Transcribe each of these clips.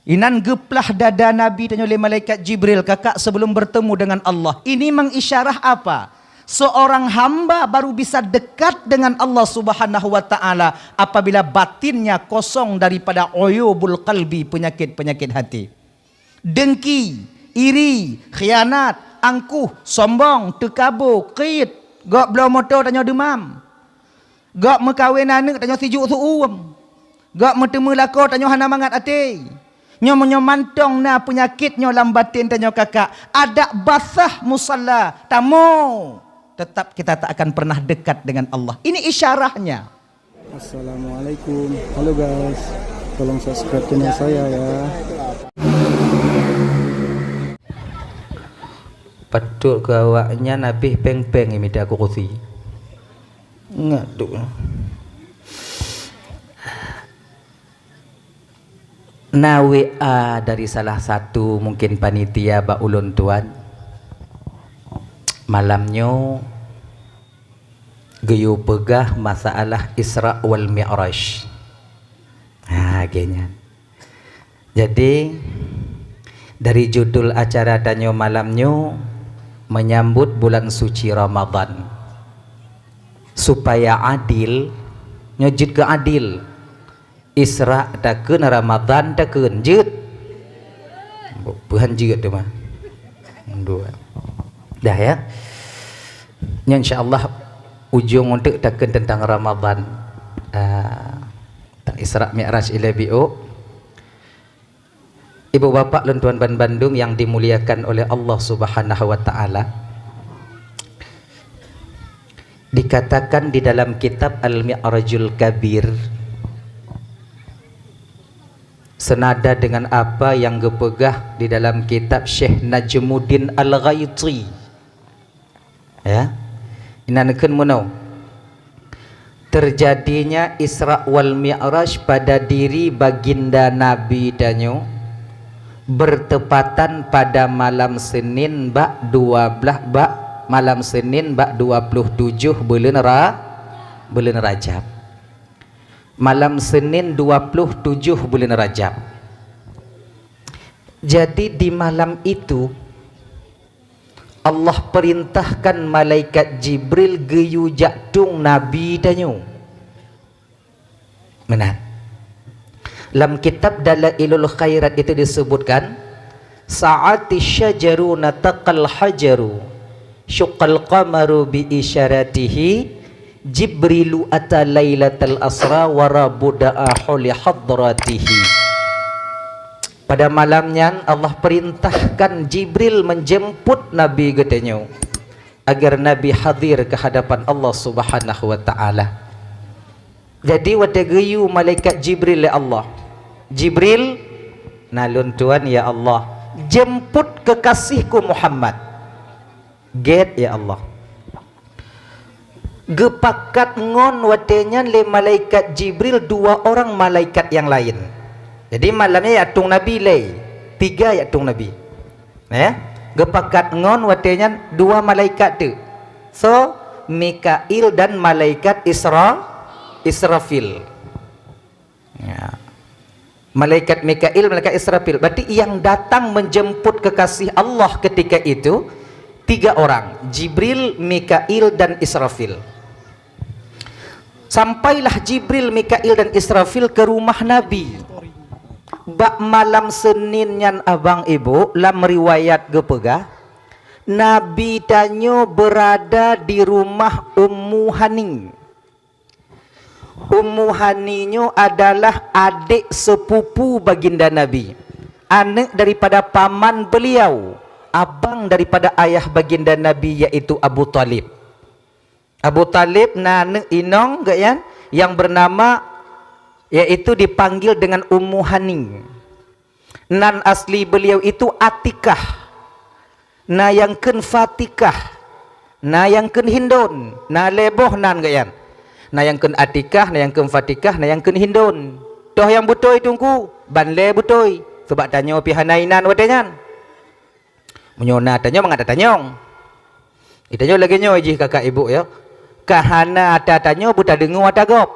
Inan geplah dada Nabi tanya oleh malaikat Jibril kakak sebelum bertemu dengan Allah. Ini mengisyarah apa? Seorang hamba baru bisa dekat dengan Allah Subhanahu wa taala apabila batinnya kosong daripada uyubul qalbi, penyakit-penyakit hati. Dengki, iri, khianat, angkuh, sombong, tekabur, qit, gak belau motor tanya demam. Gak mekawin anak tanya sijuk suum. Gak metemu lako tanya hana mangat ati. Nyo mantong na penyakit nyo lam batin tanya kakak. Ada basah musalla, tamu. Tetap kita tak akan pernah dekat dengan Allah. Ini isyarahnya. Assalamualaikum. Halo guys. Tolong subscribe channel saya ya. Betul ke awaknya Nabi peng-peng ini aku kursi. Ngaduk. Na WA dari salah satu mungkin panitia ba ulun tuan. Malamnya geyu pegah masalah Isra wal Mi'raj. Gini. Jadi dari judul acara danyo malamnya menyambut bulan suci Ramadan. Supaya adil, nyojud ke adil. Isra takun Ramadan takun jud. Bukan jud tu mah. Dua. Dah ya. Insyaallah ujung untuk takun tentang Ramadan. Isra Mi'raj ila bi'u. Ibu bapak dan tuan Bandung yang dimuliakan oleh Allah Subhanahu wa taala. Dikatakan di dalam kitab Al-Mi'rajul Kabir, senada dengan apa yang gepegah di dalam kitab Syekh Najmuddin Al-Ghaiti. Ya. Inanekeun munau. Terjadinya Isra wal Mi'raj pada diri baginda Nabi danyo bertepatan pada malam Senin bak 12 bak malam Senin bak 27 bulan Rajab. Malam Senin 27 bulan Rajab. Jadi di malam itu Allah perintahkan malaikat Jibril geyu jaktung Nabi danyo. Benar. Dalam kitab Dalailul Khairat itu disebutkan sa'ati syajaru nataqal hajaru syuqqal qamaru bi isyaratihi Jibrilu ata lailatal asra wa rabuda'a li hadratihi. Pada malamnya Allah perintahkan Jibril menjemput Nabi gedenyo agar Nabi hadir ke hadapan Allah Subhanahu wa taala. Jadi wata geyu malaikat Jibril ya Allah. Jibril nalun tuan ya Allah, jemput kekasihku Muhammad. Get ya Allah. Gepakat ngon watenya le malaikat Jibril dua orang malaikat yang lain. Jadi malamnya yatung Nabi le, tiga yatung Nabi. Ya, gepakat ngon watenya dua malaikat tu. So Mikail dan malaikat Israfil. Ya. Malaikat Mikail, malaikat Israfil. Berarti yang datang menjemput kekasih Allah ketika itu tiga orang, Jibril, Mikail dan Israfil. Sampailah Jibril, Mikail dan Israfil ke rumah Nabi. Bak malam Senin yang abang ibu lam riwayat gepegah Nabi tanyo berada di rumah Ummu Hani. Ummu Haninyo adalah adik sepupu baginda Nabi, anak daripada paman beliau, abang daripada ayah baginda Nabi yaitu Abu Talib. Abu Talib nane inong gayan yang bernama yaitu dipanggil dengan Ummu Hani. Nan asli beliau itu Atikah, na yang ken Fatikah, na yang ken Hindun, na leboh nan gayan. Na yang ken Atikah, na yang ken Fatikah, na yang ken Hindun. Toh yang betul tungku, banle betul. Sebab tanya pihanainan wadanyan. Menyona tanya mengata tanyong. Itanya lagi nyo iji kakak ibu ya. Kahana ata tanyo buta dengu ata gop.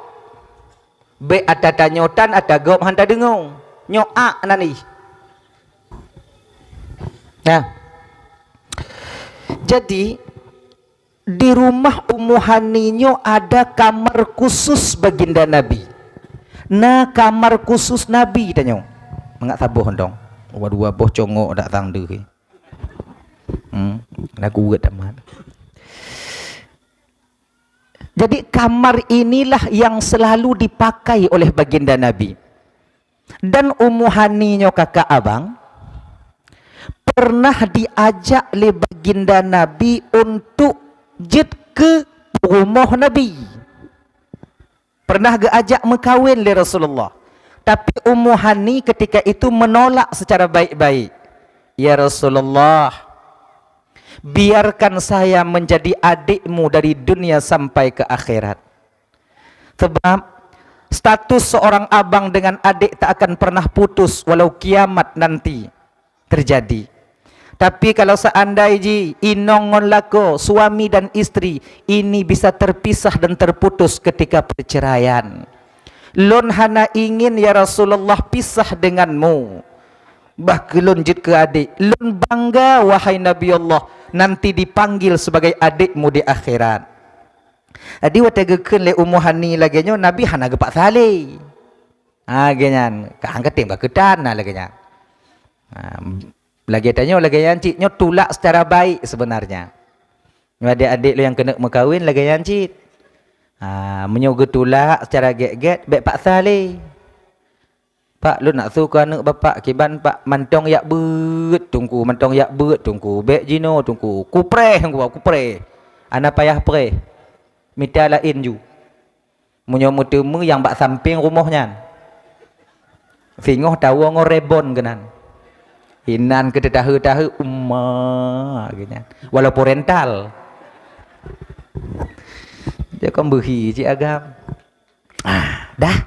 Be ata tanyotan ata gop hanta dengu. Nyo a nani. Nah, jadi di rumah Ummu Haninyo ada kamar khusus baginda Nabi. Nah, kamar khusus Nabi tanyo. Mengak tabuh dong. Waduh boh congok dak tang deh. Nak kuat amat. Jadi kamar inilah yang selalu dipakai oleh baginda Nabi. Dan Ummu Haninyo kakak abang pernah diajak oleh baginda Nabi untuk jet ke rumah Nabi. Pernah diajak mekawin oleh Rasulullah. Tapi Ummu Hani ketika itu menolak secara baik-baik. Ya Rasulullah, biarkan saya menjadi adikmu dari dunia sampai ke akhirat. Sebab status seorang abang dengan adik tak akan pernah putus walau kiamat nanti terjadi. Tapi kalau seandainya inongon lako suami dan istri ini bisa terpisah dan terputus ketika perceraian. Lun hana ingin ya Rasulullah pisah denganmu. Bahkan jid ke adik. Lun bangga wahai Nabi Allah nanti dipanggil sebagai adikmu di akhirat. Jadi waktu gekun le Ummu Hani lagi nyo Nabi hana gepak sali. Genyan, keangkat tim keketan lagi nya. Lagi tanya lagi yang cik nyo tulak secara baik sebenarnya. Adik-adik lo yang kena mekawin lagi yang cik. Menyoga tulak secara get-get baik pak sali. Pak lu nak suka anak bapak kiban pak mantong yak bet tungku mantong yak bet tungku bek jino tungku kupre kupre. Ana payah pre. Mita lain ju. Munyo mutemu yang bak samping rumahnya. Singoh tahu ngorebon genan. Hinan ke tahu-tahu umma gitu. Walaupun rental. Dia kan berhi cik agam. Dah.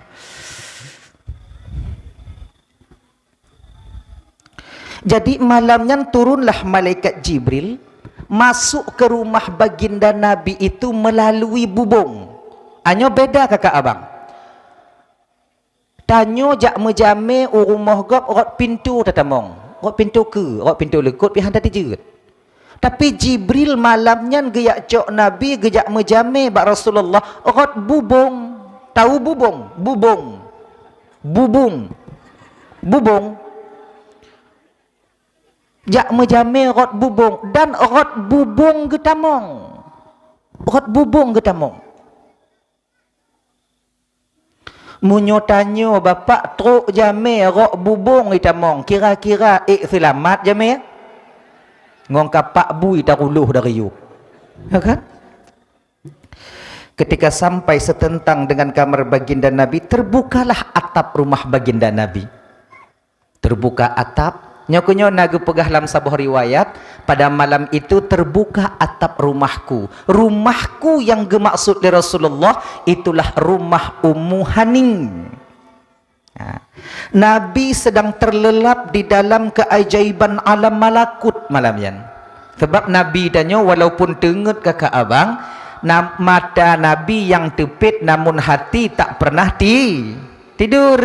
Jadi malamnya turunlah malaikat Jibril masuk ke rumah baginda Nabi itu melalui bubung. Anyo beda kakak abang. Tanyo jak mejame rumah gop rot pintu tatamong. Rot pintu ke, rot pintu lekut pihan tadi jeut. Tapi Jibril malamnya geyak cok Nabi gejak mejame bak Rasulullah rot bubung. Tahu bubung? Bubung. Bubung. Bubung. Jak mejame rot bubung dan rot bubung getamong. Rot bubung getamong. Munyo tanyo bapak truk jame rot bubung getamong. Kira-kira selamat jame. Ngong kapak bui daruluh dari you. Ya kan? Ketika sampai setentang dengan kamar baginda Nabi, terbukalah atap rumah baginda Nabi. Terbuka atap. Nyokunyo nagu pegah dalam sebuah riwayat, pada malam itu terbuka atap rumahku. Rumahku yang gemaksud dari Rasulullah itulah rumah Ummu Haning. Nabi sedang terlelap di dalam keajaiban alam malakut malamnya. Sebab Nabi danyo walaupun tengut kakak abang, mata Nabi yang tepit namun hati tak pernah tidur.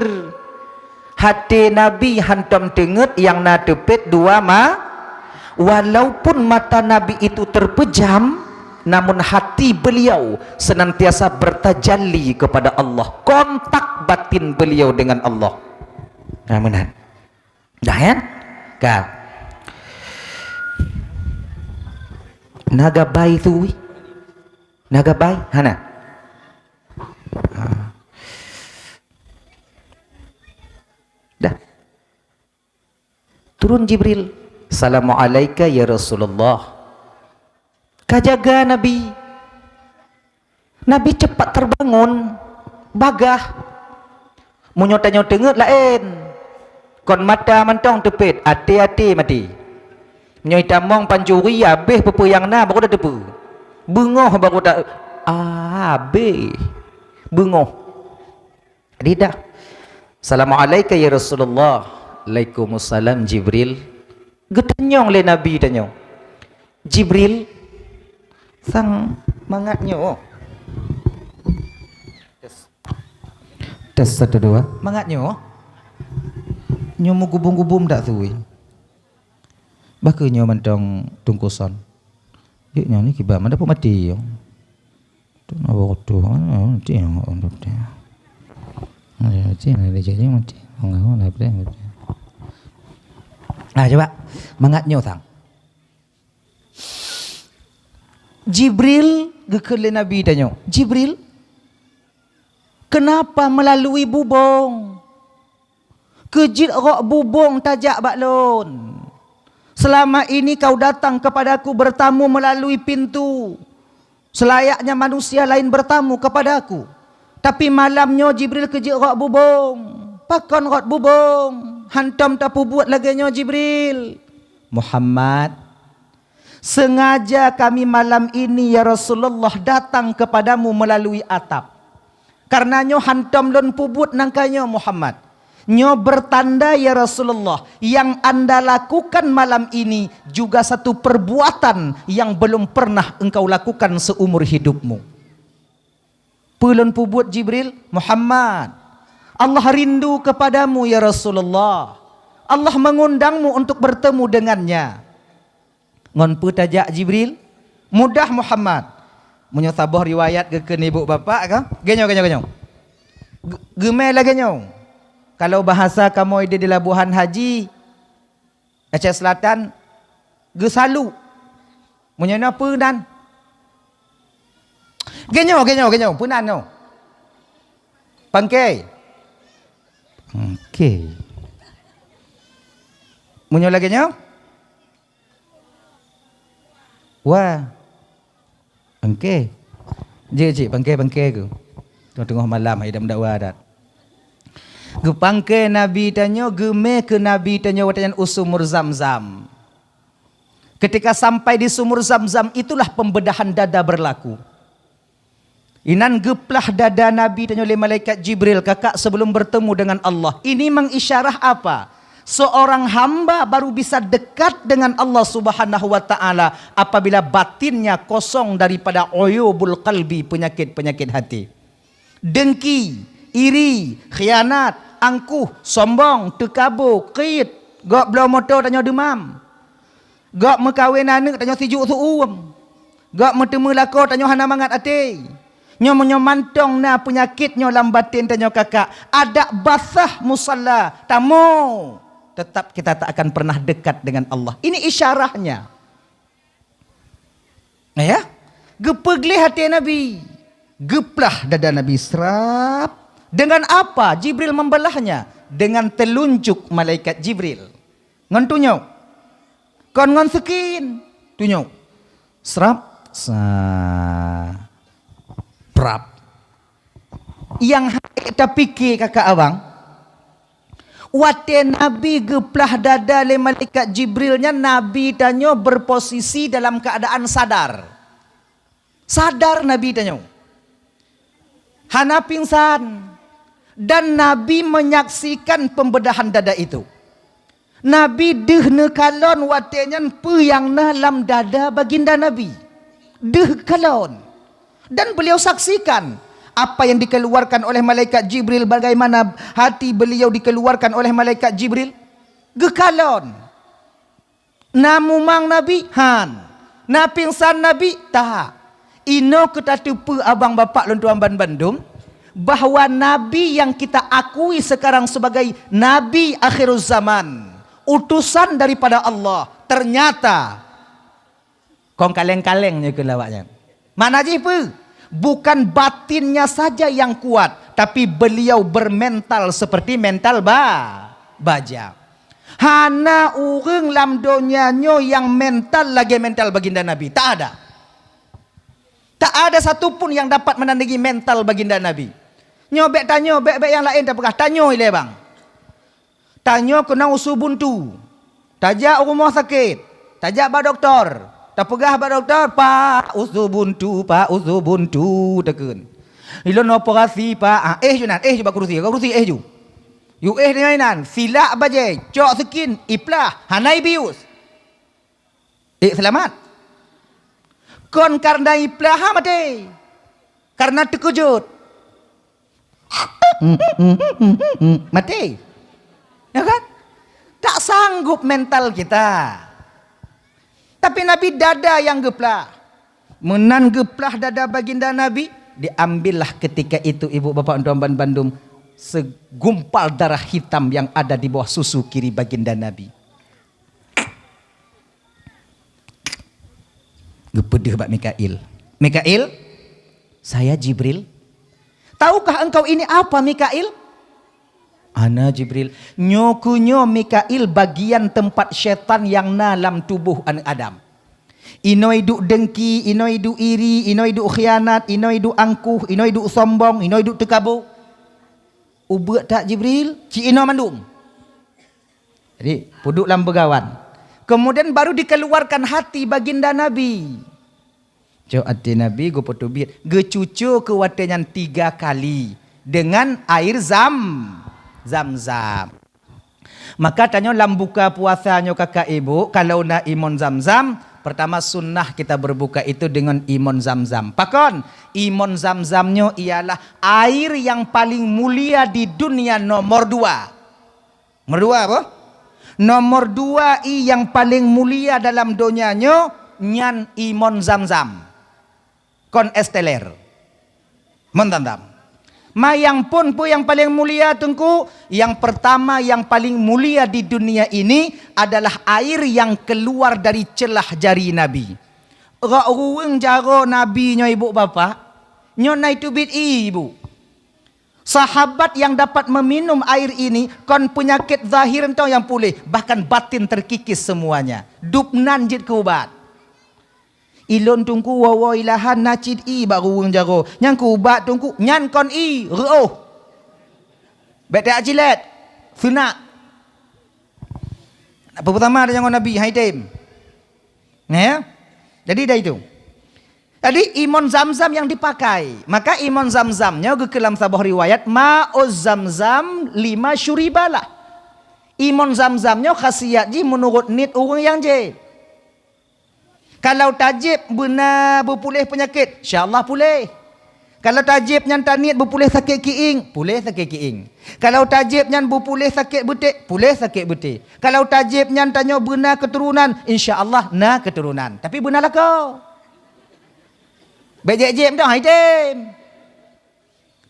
Hati Nabi hantam tengut yang na tepit dua walaupun mata Nabi itu terpejam, namun hati beliau senantiasa bertajalli kepada Allah. Kontak batin beliau dengan Allah. Amin. Dah ya? Kak. Naga bayi tu. Naga bayi, hana. Dah. Turun Jibril. Assalamualaikum ya Rasulullah. Kajaga Nabi. Nabi cepat terbangun. Bagah. Munyota-nyota tengut lain. Kon mata mantong tepit. Hati-hati mati. Nyoi tamong pancuri habis pepe yang na baru dah tepu. Bengoh baru tak. Habis. Bengoh. Jadi dah. Assalamualaikum ya Rasulullah. Waalaikumsalam Jibril. Getanyong le Nabi tanyong. Jibril sang mangatnyo. Tes 1 2. Mangatnyo. Nyomu gubung-gubum dak tuwi. Bakanya mentong tungkuson. Yuk ni kibar mana pun mati yo. Tu nak bodoh mati yang untuk dia. Mati ada jadi mati. Enggak ada apa. Coba mangatnya tang. Jibril gekele Nabi tanya. Jibril, kenapa melalui bubong? Kejit rok bubong tajak baklon. Selama ini kau datang kepadaku bertamu melalui pintu. Selayaknya manusia lain bertamu kepadaku. Tapi malamnya Jibril kejit rok bubong. Pakon rok bubong. Hantam tapu buat laganya Jibril. Muhammad, sengaja kami malam ini ya Rasulullah datang kepadamu melalui atap. Karena nyo hantam lon pubut nangkanya Muhammad. Nyo bertanda ya Rasulullah, yang anda lakukan malam ini juga satu perbuatan yang belum pernah engkau lakukan seumur hidupmu. Pulun pubut Jibril, Muhammad, Allah rindu kepadamu ya Rasulullah. Allah mengundangmu untuk bertemu dengannya. Ngon pu tajak Jibril, mudah Muhammad. Munyo tabah riwayat ke ibu bapa ka? Genyo. Gemel lagi genyo. Kalau bahasa kamu ide di Labuhan Haji Aceh Selatan, ge salu. Munyo na punan. Genyo, punan no. Pangkei. Okey. Munyo lagi nyo? Wah. Pangkei. Cik, pangkei ke. Tengah malam hai dah adat. Ge pangkei Nabi tanyo, geme ke Nabi tanyo watayan usumur Zamzam. Ketika sampai di sumur Zamzam itulah pembedahan dada berlaku. Inan geplah dada Nabi tanyo oleh malaikat Jibril kakak sebelum bertemu dengan Allah. Ini mengisyarah apa? Seorang hamba baru bisa dekat dengan Allah Subhanahu wa taala apabila batinnya kosong daripada uyubul qalbi, penyakit-penyakit hati. Dengki, iri, khianat, angkuh, sombong, tekabur, qit, gak belau motor tanyo demam. Gak mekawin anak tanyo sijuk suum. Gak metemu lako tanyo hana mangat ati. Nyo mantong na penyakit nyo lam batin tanyo kakak. Ada basah musalla tamu. Tetap kita tak akan pernah dekat dengan Allah. Ini isyarahnya. Ya, gepeglih hati Nabi. Geplah dada Nabi serap. Dengan apa Jibril membelahnya? Dengan telunjuk malaikat Jibril. Ngontunyo. Kon ngon sekin. Tunyo. Serap. Prap. Yang kita pikir kakak abang. Wate Nabi geplah dada le malaikat Jibrilnya, Nabi tanyo berposisi dalam keadaan sadar. Sadar Nabi tanyo. Hana pingsan. Dan Nabi menyaksikan pembedahan dada itu. Nabi deh kalon watenya puyang dalam dada baginda Nabi. Deh kalon. Dan beliau saksikan apa yang dikeluarkan oleh malaikat Jibril, bagaimana hati beliau dikeluarkan oleh malaikat Jibril. Gekalon. Namumang Nabi han. Na pingsan Nabi tak. Ino kita tupu abang bapak lontuan Bandung bahwa Nabi yang kita akui sekarang sebagai Nabi akhir zaman, utusan daripada Allah, ternyata kong kaleng-kalengnya kelawaknya. Mana jipu? Bukan batinnya saja yang kuat, tapi beliau bermental seperti mental baja. Hana urang lam donyanya yang mental lagi mental baginda Nabi. Tak ada. Tak ada satupun yang dapat menandingi mental baginda Nabi. Nyobek tanyo, bek yang lain tak pernah. Tanyo ile bang. Tanyo kena usul buntu. Tajak rumah sakit. Tajak ba doktor. Tak pegah ba doktor, Pak usul buntu tekun. Ilon operasi Pak. Junan, juga kerusi ju. Yu dengan silak baje, cok skin, iplah, hanai bius. Selamat. Kon karena iplah mati. Karena terkejut. Mati. Ya kan? Tak sanggup mental kita. Tapi Nabi dada yang geplah. Menan geplah dada baginda Nabi, diambillah ketika itu ibu bapak tuan Bandung segumpal darah hitam yang ada di bawah susu kiri baginda Nabi. Gepedeh bak Mikail. Mikail, saya Jibril. Tahukah engkau ini apa Mikail? Ana Jibril. Nyokunyo Mikail bagian tempat syaitan yang dalam tubuh anak Adam. Ino hidup dengki, ino hidup iri, ino hidup khianat, ino hidup angkuh, ino hidup sombong, ino hidup tekabur. Ubek tak Jibril? Ci ino mandum. Jadi puduk dalam begawan. Kemudian baru dikeluarkan hati baginda Nabi. Cok hati Nabi go potubit. Gecucu ke watenya 3 kali dengan air Zam-Zam. Maka tanya dalam buka puasanya kakak ibu, kalau nak imun Zam-Zam, pertama sunnah kita berbuka itu dengan imun Zam-Zam. Pakon, imun Zam-Zamnya ialah air yang paling mulia di dunia nomor 2. Nomor 2 apa? Nomor 2 yang paling mulia dalam dunianya nyan imun Zam-Zam. Kon esteler. Mentandam. Mayang pun yang paling mulia tengku. Yang pertama yang paling mulia di dunia ini adalah air yang keluar dari celah jari Nabi. Ruang jaro Nabi nyo ibu bapa. Nyo nai tubit ibu. Sahabat yang dapat meminum air ini kon penyakit zahir entau yang pulih, bahkan batin terkikis semuanya. Dupnan jit kubat. Ilon tungku wawa ilahan nacid i baru wang jaro. Nyang kubat tungku nyan kon i reuh. Bete ajilat. Sunak. Apa pertama ada yang Nabi haitim. Ya. Jadi dah itu. Jadi imun Zam-Zam yang dipakai. Maka imun Zam-Zamnya ke dalam sebuah riwayat ma'uz Zam-Zam 5 syuribalah. Imun Zam-Zamnya khasiat ji menurut nit orang yang je. Kalau tajib benar berpulih penyakit, insya-Allah pulih. Kalau tajib nyan tanit berpulih sakit kiing, pulih sakit kiing. Kalau tajib nyan berpulih sakit betik, pulih sakit betik. Kalau tajib nyan tanya benar keturunan, insya-Allah na keturunan. Tapi benarlah kau. Bejek-jek dah haitim.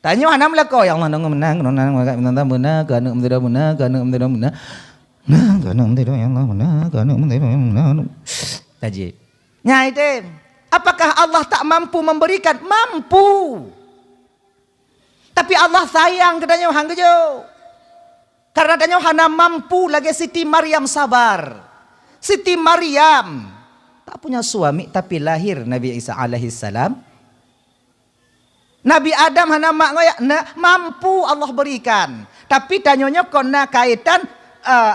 Tanya hanam lah kau, ya Allah nang menang benar, kana tidak benar, kana tidak benar. Nah, kana tidak ya Allah benar, kana tidak benar. Tajib. Nyai, apakah Allah tak mampu memberikan? Mampu. Tapi Allah sayang kedanya hang kejo. Karena danya hana mampu lagi Siti Maryam sabar. Siti Maryam tak punya suami tapi lahir Nabi Isa alaihi salam. Nabi Adam hana mak ngoyak, nah, mampu Allah berikan. Tapi tanyonya kena kaitan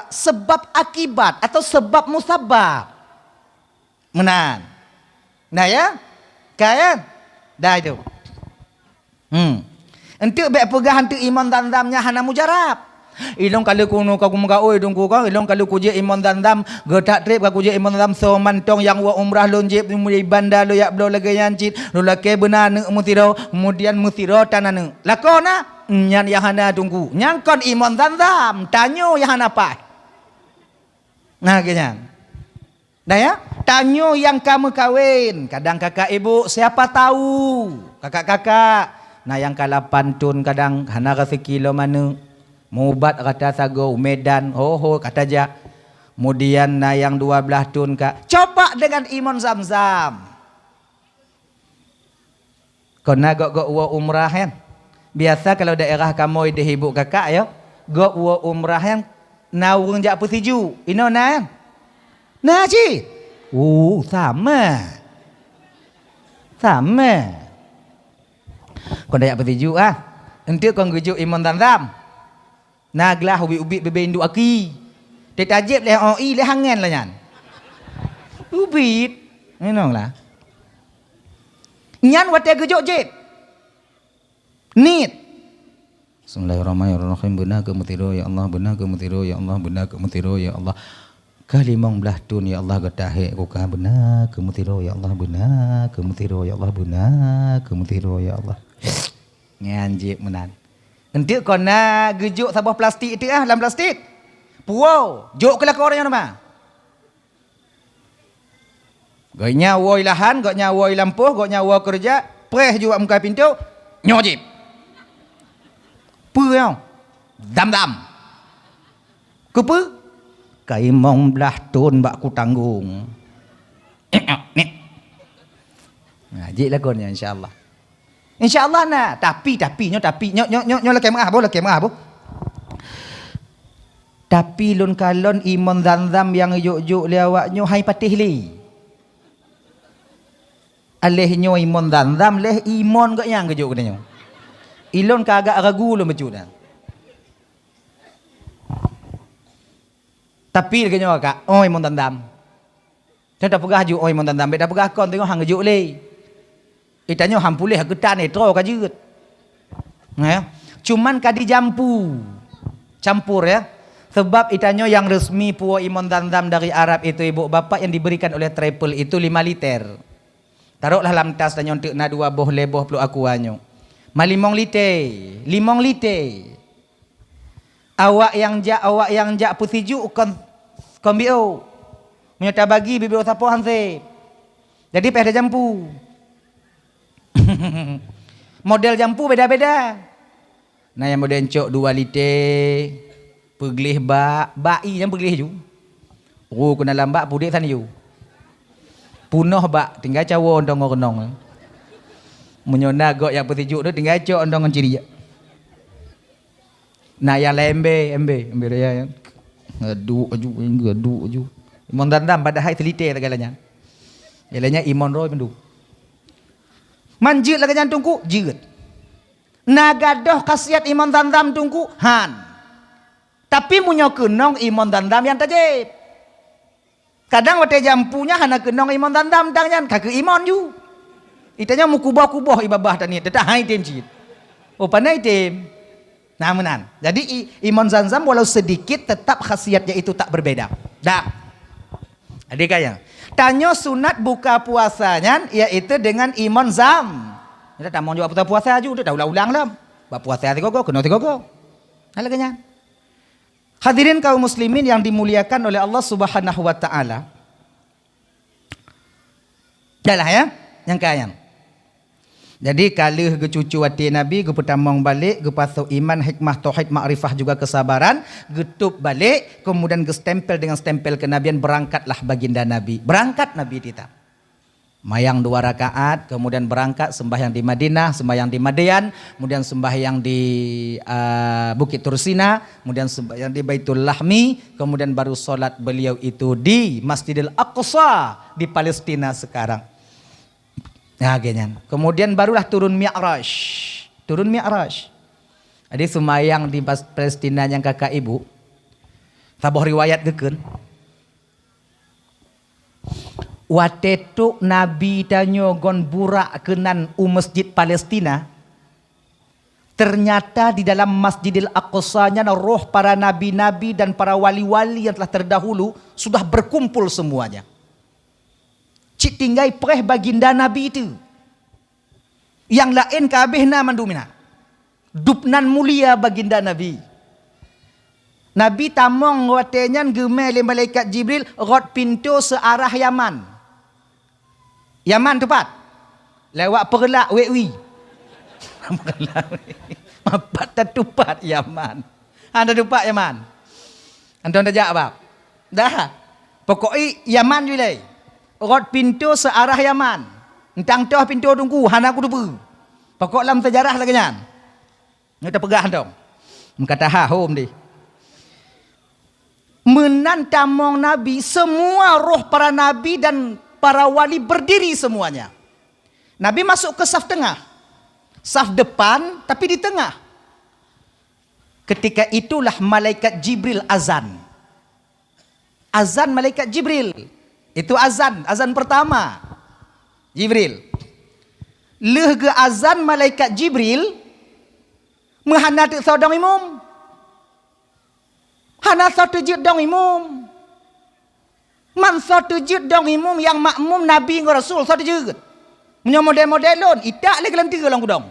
sebab akibat atau sebab musabab. Menan. Nah ya? Kan? Dah itu. Entuk baik pegah hantu iman Zam-Zamnya hana mujarab. Ilong kalau kuno kau muka oi dong kau ilong kalau kuje iman Zam-Zam getak trip kau kuje iman Zam-Zam so mantong yang wa umrah lonjep mulai banda lo yak blo lagi yancit lo lake benar ne mutiro kemudian mutiro tanane. Lakona nyan yang hana tunggu. Nyangkon iman Zam-Zam tanyo yang hana apa? Nah kenyan. Dah ya? Tanyo yang kamu kawin. Kadang kakak ibu siapa tahu. Kakak-kakak. Nah yang kalah pantun kadang hana rasa kilo mana. Mubat kata sago Medan. Oh kata aja. Kemudian nah yang 12 tun kak. Coba dengan imun Zam-Zam. Kau nak gok umrah kan? Biasa kalau daerah kamu di ibu kakak ya. Gok umrah yang naurung jak pusiju. Ino na kan? Nah cik. Sama. Sama. Kau dah apa tuju ah? Entuk kau gujuk imun Zam-Zam. Naglah ubi-ubi bebe induk aki. Tetajib leh oi leh hangan lah nyan. Ubit. Menong lah. Nyan wate gujuk jib. Nit. Bismillahirrahmanirrahim. Benar ke mutiro ya Allah, benar ke mutiro ya Allah, benar ke mutiro ya Allah. Kalimong belah tun ya Allah getahe kuka benar kemutiro ya Allah benar kemutiro ya Allah benar kemutiro ya Allah. Nganjik menan. Entik kona gejuk sabah plastik itu dalam plastik. Puau, jok kelak orang yang nama. Gak nyawa ilahan, gak nyawa ilampuh, gak nyawa kerja, preh juga muka pintu, nyojib. Puang, dam-dam. Kepa? Kaimong belah tun bak ku tanggung. Ni. Nah, jik lakonnya insya-Allah. Insya-Allah nah, tapi nyo laki mengah bo. Tapi lun kalon imon zanzam yang juk liawaknyo hai patih li. Alehnyo imon zanzam leh imon gak yang juk katanya. Ilon kagak ragu lo mecuda. Tapi lagi nyo kak, oh imon zanzam. Dah pegah juk oh imon zanzam, dah pegah kon tengok hang juk li. Itanyo hampulih getan etro ka jeut. Ya. Cuman kadi jampu. Campur ya. Sebab itanyo yang resmi puo imon zanzam dari Arab itu ibu bapak yang diberikan oleh travel itu 5 liter. Taruhlah dalam tas tanyo untuk na 2 boh leboh pelu akuanyo. 5 liter. Awak yang jak pusiju kon bio. Menyata bagi bibio sapo hanse. Jadi peh ada jampu. Model jampu beda-beda. Nah yang model encok 2 liter. Peglih ba'i yang peglih ju. Oh kena lambak pudik sana ju. Punoh bak tinggal cawo ondong renong. Menyona gok yang putih juk tu tinggal cok ondong ciri. Nah yang embe dia yang ngeduk ju. Imon dandam pada hai telite segalanya. Galanya imon roy mendu. Manjut lagi jantung ku jeut. Nagadoh khasiat imon dandam tungku han. Tapi munyo kenong imon dandam yang tajib. Kadang wate jampunya hana kenong imon dandam tangnya kagak imon ju. Itanya mu kubah-kubah ibabah tani tetap hai tem cit. Oh panai tem. Nah menan. Jadi imon zanzam walau sedikit tetap khasiatnya itu tak berbeda. Dah. Adik kaya. Tanyo sunat buka puasanya yaitu dengan imon zam. Kita tak mau juga puasa juga dah ulang-ulang lah. Bak puasa tiga-tiga kena tiga-tiga. Halaganya. Hadirin kaum muslimin yang dimuliakan oleh Allah Subhanahu wa taala. Dahlah ya, yang kaya. Jadi kalau ke cucu hati Nabi, ke pertamang balik, ke pasuk iman, hikmah, tauhid, makrifah juga kesabaran, getup balik, kemudian ke stempel dengan stempel kenabian, berangkatlah baginda Nabi. Berangkat Nabi kita. Mayang 2 rakaat, kemudian berangkat sembahyang di Madinah, sembahyang di Madian, kemudian sembahyang di Bukit Tursina, kemudian sembahyang di Baitul Lahmi, kemudian baru solat beliau itu di Masjidil Aqsa di Palestina sekarang. Nah, genyan. Kemudian barulah turun Mi'raj. Jadi sembahyang di Palestina yang kakak ibu. Sabuh riwayat geken. Watetu Nabi tanyo gon burak kenan masjid Palestina. Ternyata di dalam Masjidil Aqsa-nya roh para nabi-nabi dan para wali-wali yang telah terdahulu sudah berkumpul semuanya. Cik tinggai preh baginda Nabi itu. Yang lain kabehna mandumina. Dupnan mulia baginda Nabi. Nabi tamong watenyan gemel malaikat Jibril rot pintu searah Yaman. Yaman tepat. Lewat perlak wewi. Mapat tetupat Yaman. Anda tepat Yaman. Anton dah jak bab. Dah. Pokoknya Yaman julai. Rot pintu searah Yaman. Entang toh pintu tunggu hana aku dupu. Pokok dalam sejarah lagi nyan. Kita pegah dong. Mengkata hom di. Menantamong Nabi, semua roh para nabi dan para wali berdiri semuanya. Nabi masuk ke saf tengah. Saf depan tapi di tengah. Ketika itulah malaikat Jibril azan. Azan malaikat Jibril. Itu azan pertama. Jibril. Leh azan malaikat Jibril menghanati saudang imam. Hana satu jud dong imam. Man satu jud dong imam yang makmum Nabi dengan Rasul satu jud. Punya model-model lon. Itak lagi lantik lang kudong.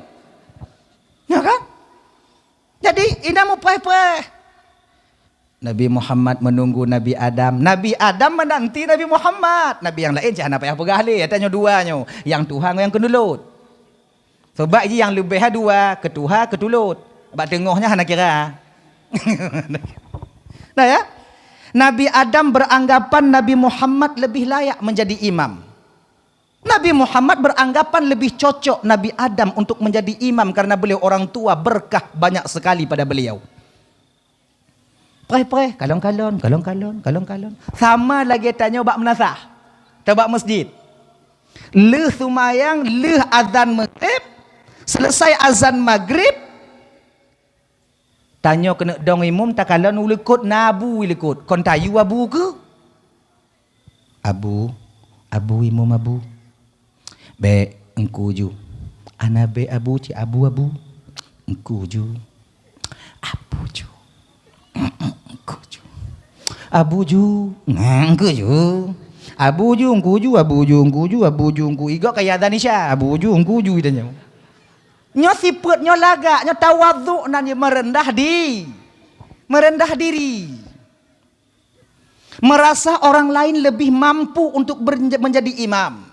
Ya kan? Jadi ina mau peh-peh. Nabi Muhammad menunggu Nabi Adam. Nabi Adam menanti Nabi Muhammad. Nabi yang lain jangan apa yang pegah leh. Tanya duanya. Yang Tuhan yang kenulut. Sebab je yang lebih dua. Ketuha ketulut. Sebab tengahnya hana kira. Nah ya. Nabi Adam beranggapan Nabi Muhammad lebih layak menjadi imam. Nabi Muhammad beranggapan lebih cocok Nabi Adam untuk menjadi imam karena beliau orang tua, berkah banyak sekali pada beliau. Preh, kalon-kalon. Sama lagi tanya bak menasah. Tabak masjid. Leh sumayang, leh azan maghrib. Selesai azan maghrib. Tanya kena dong imam tak kalon ulekut nabu ulekut. Kon tayu abu ke? Abu imam abu. Be engku ju. Ana be abu ci abu. Engku ju. Abu ju. Abu ju, engku ju. Abu ju, engku. Iga kaya Danisha, abu ju, engku ju itanya. Nyo siput, nyo laga, nyo tawaduk nan merendah diri. Merasa orang lain lebih mampu untuk menjadi imam.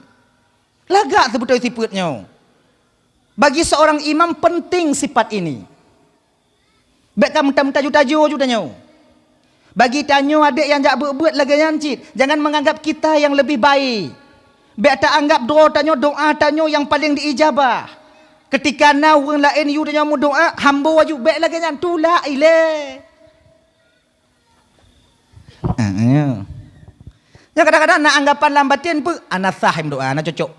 Laga sebetulnya siputnya. Bagi seorang imam penting sifat ini. Baik kamu tajuk-tajuk tanya. Bagi tanyo adik yang jak buat lagi nyancit, jangan menganggap kita yang lebih baik. Baik tak anggap doa tanyo yang paling diijabah. Ketika orang lain you tanyo mu doa, hamba wajib baik lagi nyan tu la ilaha. Ya kadang-kadang nak anggapan lambatin pun ana sahim doa, ana cocok.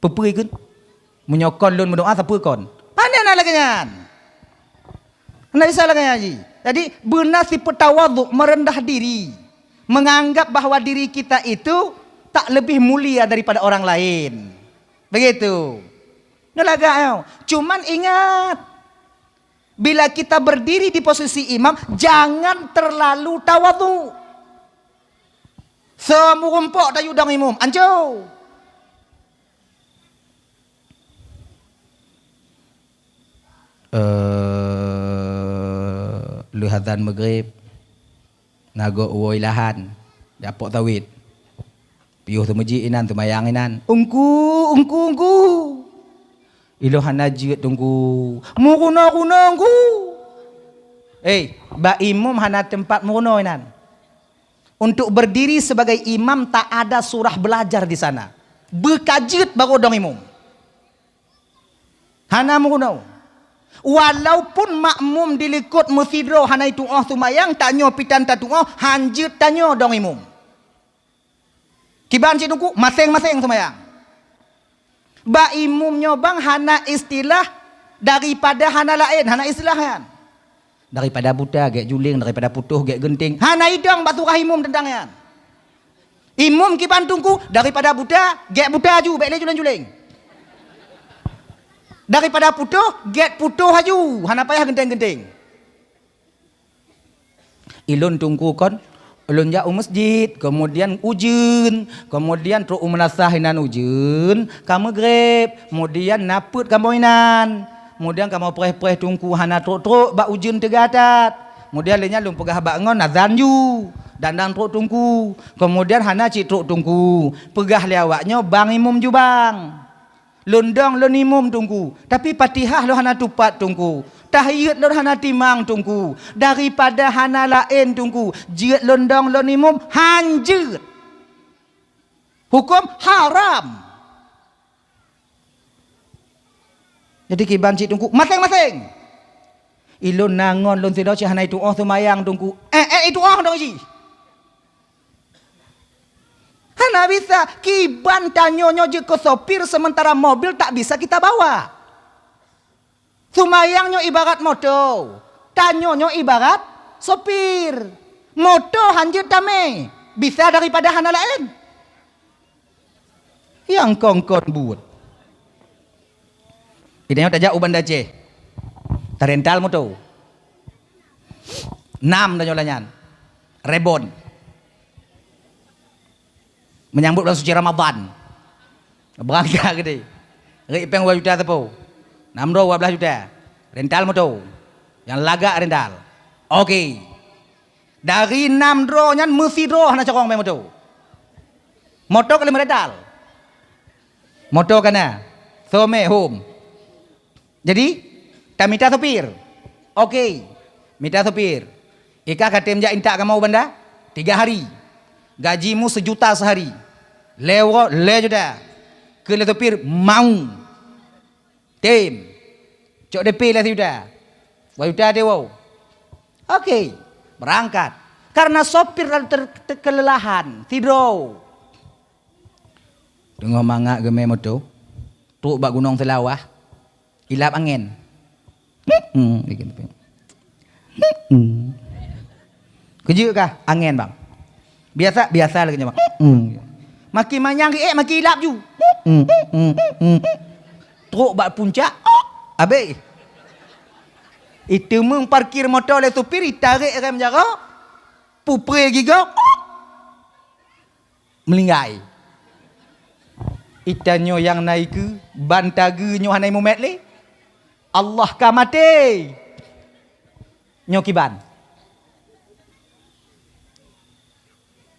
Pepui kan? Menyokon lun berdoa siapa kon? Pandai nak lagi nyan. Anda bisa lagi haji. Jadi benar sifat tawaduk, merendah diri, menganggap bahwa diri kita itu tak lebih mulia daripada orang lain. Begitu. Ngelagak. Cuman ingat, bila kita berdiri di posisi imam, jangan terlalu tawaduk. Semua rumpuk dah yudang imam, anco. Lu hadzan maghrib nago uoi lahan dapok tawid piuh tu masjid inan tu mayang inan ungku ilo hanajit tunggu muruna ungku ba imam hana tempat muruna inan untuk berdiri sebagai imam tak ada surah belajar di sana berkajit baru dong imam hana muruna. Walaupun makmum dilikut musidro hanai tu'ah sumayang tanyo pitan tatu'ah hanjit tanyo dong imum. Kiban ciduku masing-masing sumayang. Ba imum nyobang hana istilah daripada hana lain, hana istilahan. Daripada buta gek juling, daripada putuh gek genting. Hana idang batu rahimum tentangnya. Imum kiban tungku daripada buta gek buta ju, bek le juling-juling. Daripada putuh, get putuh haju. Hana payah genting-genting. Ilun tunggu kon. Ilun jauh masjid. Kemudian ujun. Kemudian truk menasah inan ujun. Kamu grab. Kemudian naput kamu inan. Kemudian kamu pereh-pereh tunggu. Hana truk-truk bak ujun tegatat. Kemudian lainnya lum pegah bak ngon nazan ju. Dandang truk tunggu. Kemudian hana cik truk tunggu. Pegah liawaknya bang imum ju bang. Lundang lo nimum tunggu. Tapi Fatihah lo hana tupat tunggu. Tahiyat lo hana timang tunggu. Daripada hana lain tunggu. Jiat lundang lo nimum hanjut. Hukum haram. Jadi kiban cik tunggu masing-masing. Ilun nangon lun sido cik hana itu sumayang tunggu. Itu dong cik. Hana bisa kiban tanyonyo je ke sopir sementara mobil tak bisa kita bawa. Sumayangnya ibarat moto, tanyonyo ibarat sopir. Moto hanjut tame bisa daripada hana lain. Yang kongkon buat. Idenya tak jauh banda je. Tarental moto. 6 tanyolanyan. Rebon. Menyambut bulan suci Ramadan. Berangkat gede. Ripeng 2 juta tepu. 12 juta. Rental motor. Yang lagak rental. Okey. Dari 6 draw nyan mesti draw nak corong main motor. Motor kalau meredal. Motor kana. Some home. Jadi, tak minta sopir. Okey. Minta sopir. Ika kata menjak intak kamu benda 3 hari. Gajimu 1 juta sehari. Lewo le juta. Ke le sopir mau. Tim. Cok DP lah sudah. Wah sudah dia wow. Okey. Berangkat. Karena sopir kelelahan. Tidur. Tengok mangak gemai motor. Tuk bak gunung Selawah. Ilap angin. Kejut kah? Angin bang. Biasa lagi bang. Makin manyang makin ilap ju. Tuk bak puncak. Habis. Itu meng parkir motor oleh supir, tarik rem jarak. Pupre gigak. Melinggai. Itanyo yang naik ke bantagu nyo hanai mumet le. Allah ka mati. Nyo kiban.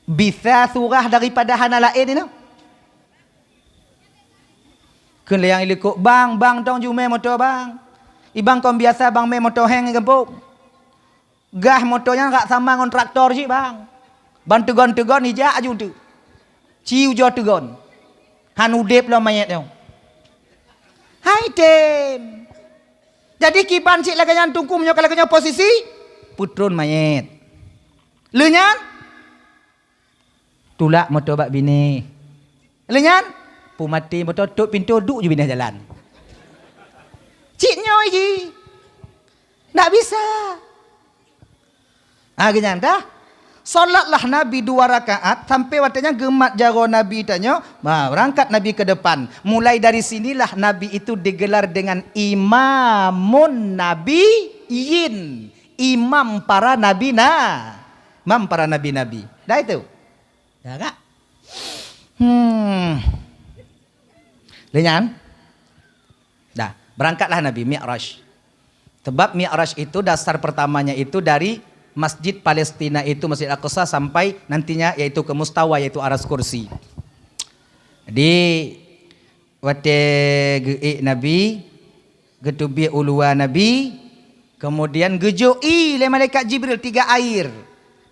Bisa surah daripada hana lain ni. Kun yang ilikuk bang tong jume motor bang. Ibang kau biasa bang me motor hang gempuk. Gah motornya enggak sama ngon traktor je bang. Bantugon ijak aju tu. Ciu jo tugon. Hanu dep lo mayat dong. Hai tem. Jadi kiban cik laganya tungkum nyo kalaganya posisi putrun mayat. Lenyan tulak motor bak bini. Lenyan pu mati motor tuk pintu duk je bini jalan. Cik nyo je. Tak bisa. Ganyan dah. Solatlah Nabi 2 rakaat sampai waktunya gemat jaro Nabi tanya, berangkat Nabi ke depan. Mulai dari sinilah Nabi itu digelar dengan imamun nabiyin, imam para nabi imam para nabi-nabi. Dah itu. Ya enggak? Lenyan? Dah, berangkatlah Nabi Mi'raj. Sebab Mi'raj itu dasar pertamanya itu dari Masjid Palestina itu Masjid Al-Aqsa sampai nantinya yaitu ke mustawa yaitu aras kursi. Jadi wate geik Nabi, getubi ulua Nabi, kemudian gejoi le malaikat Jibril 3 air.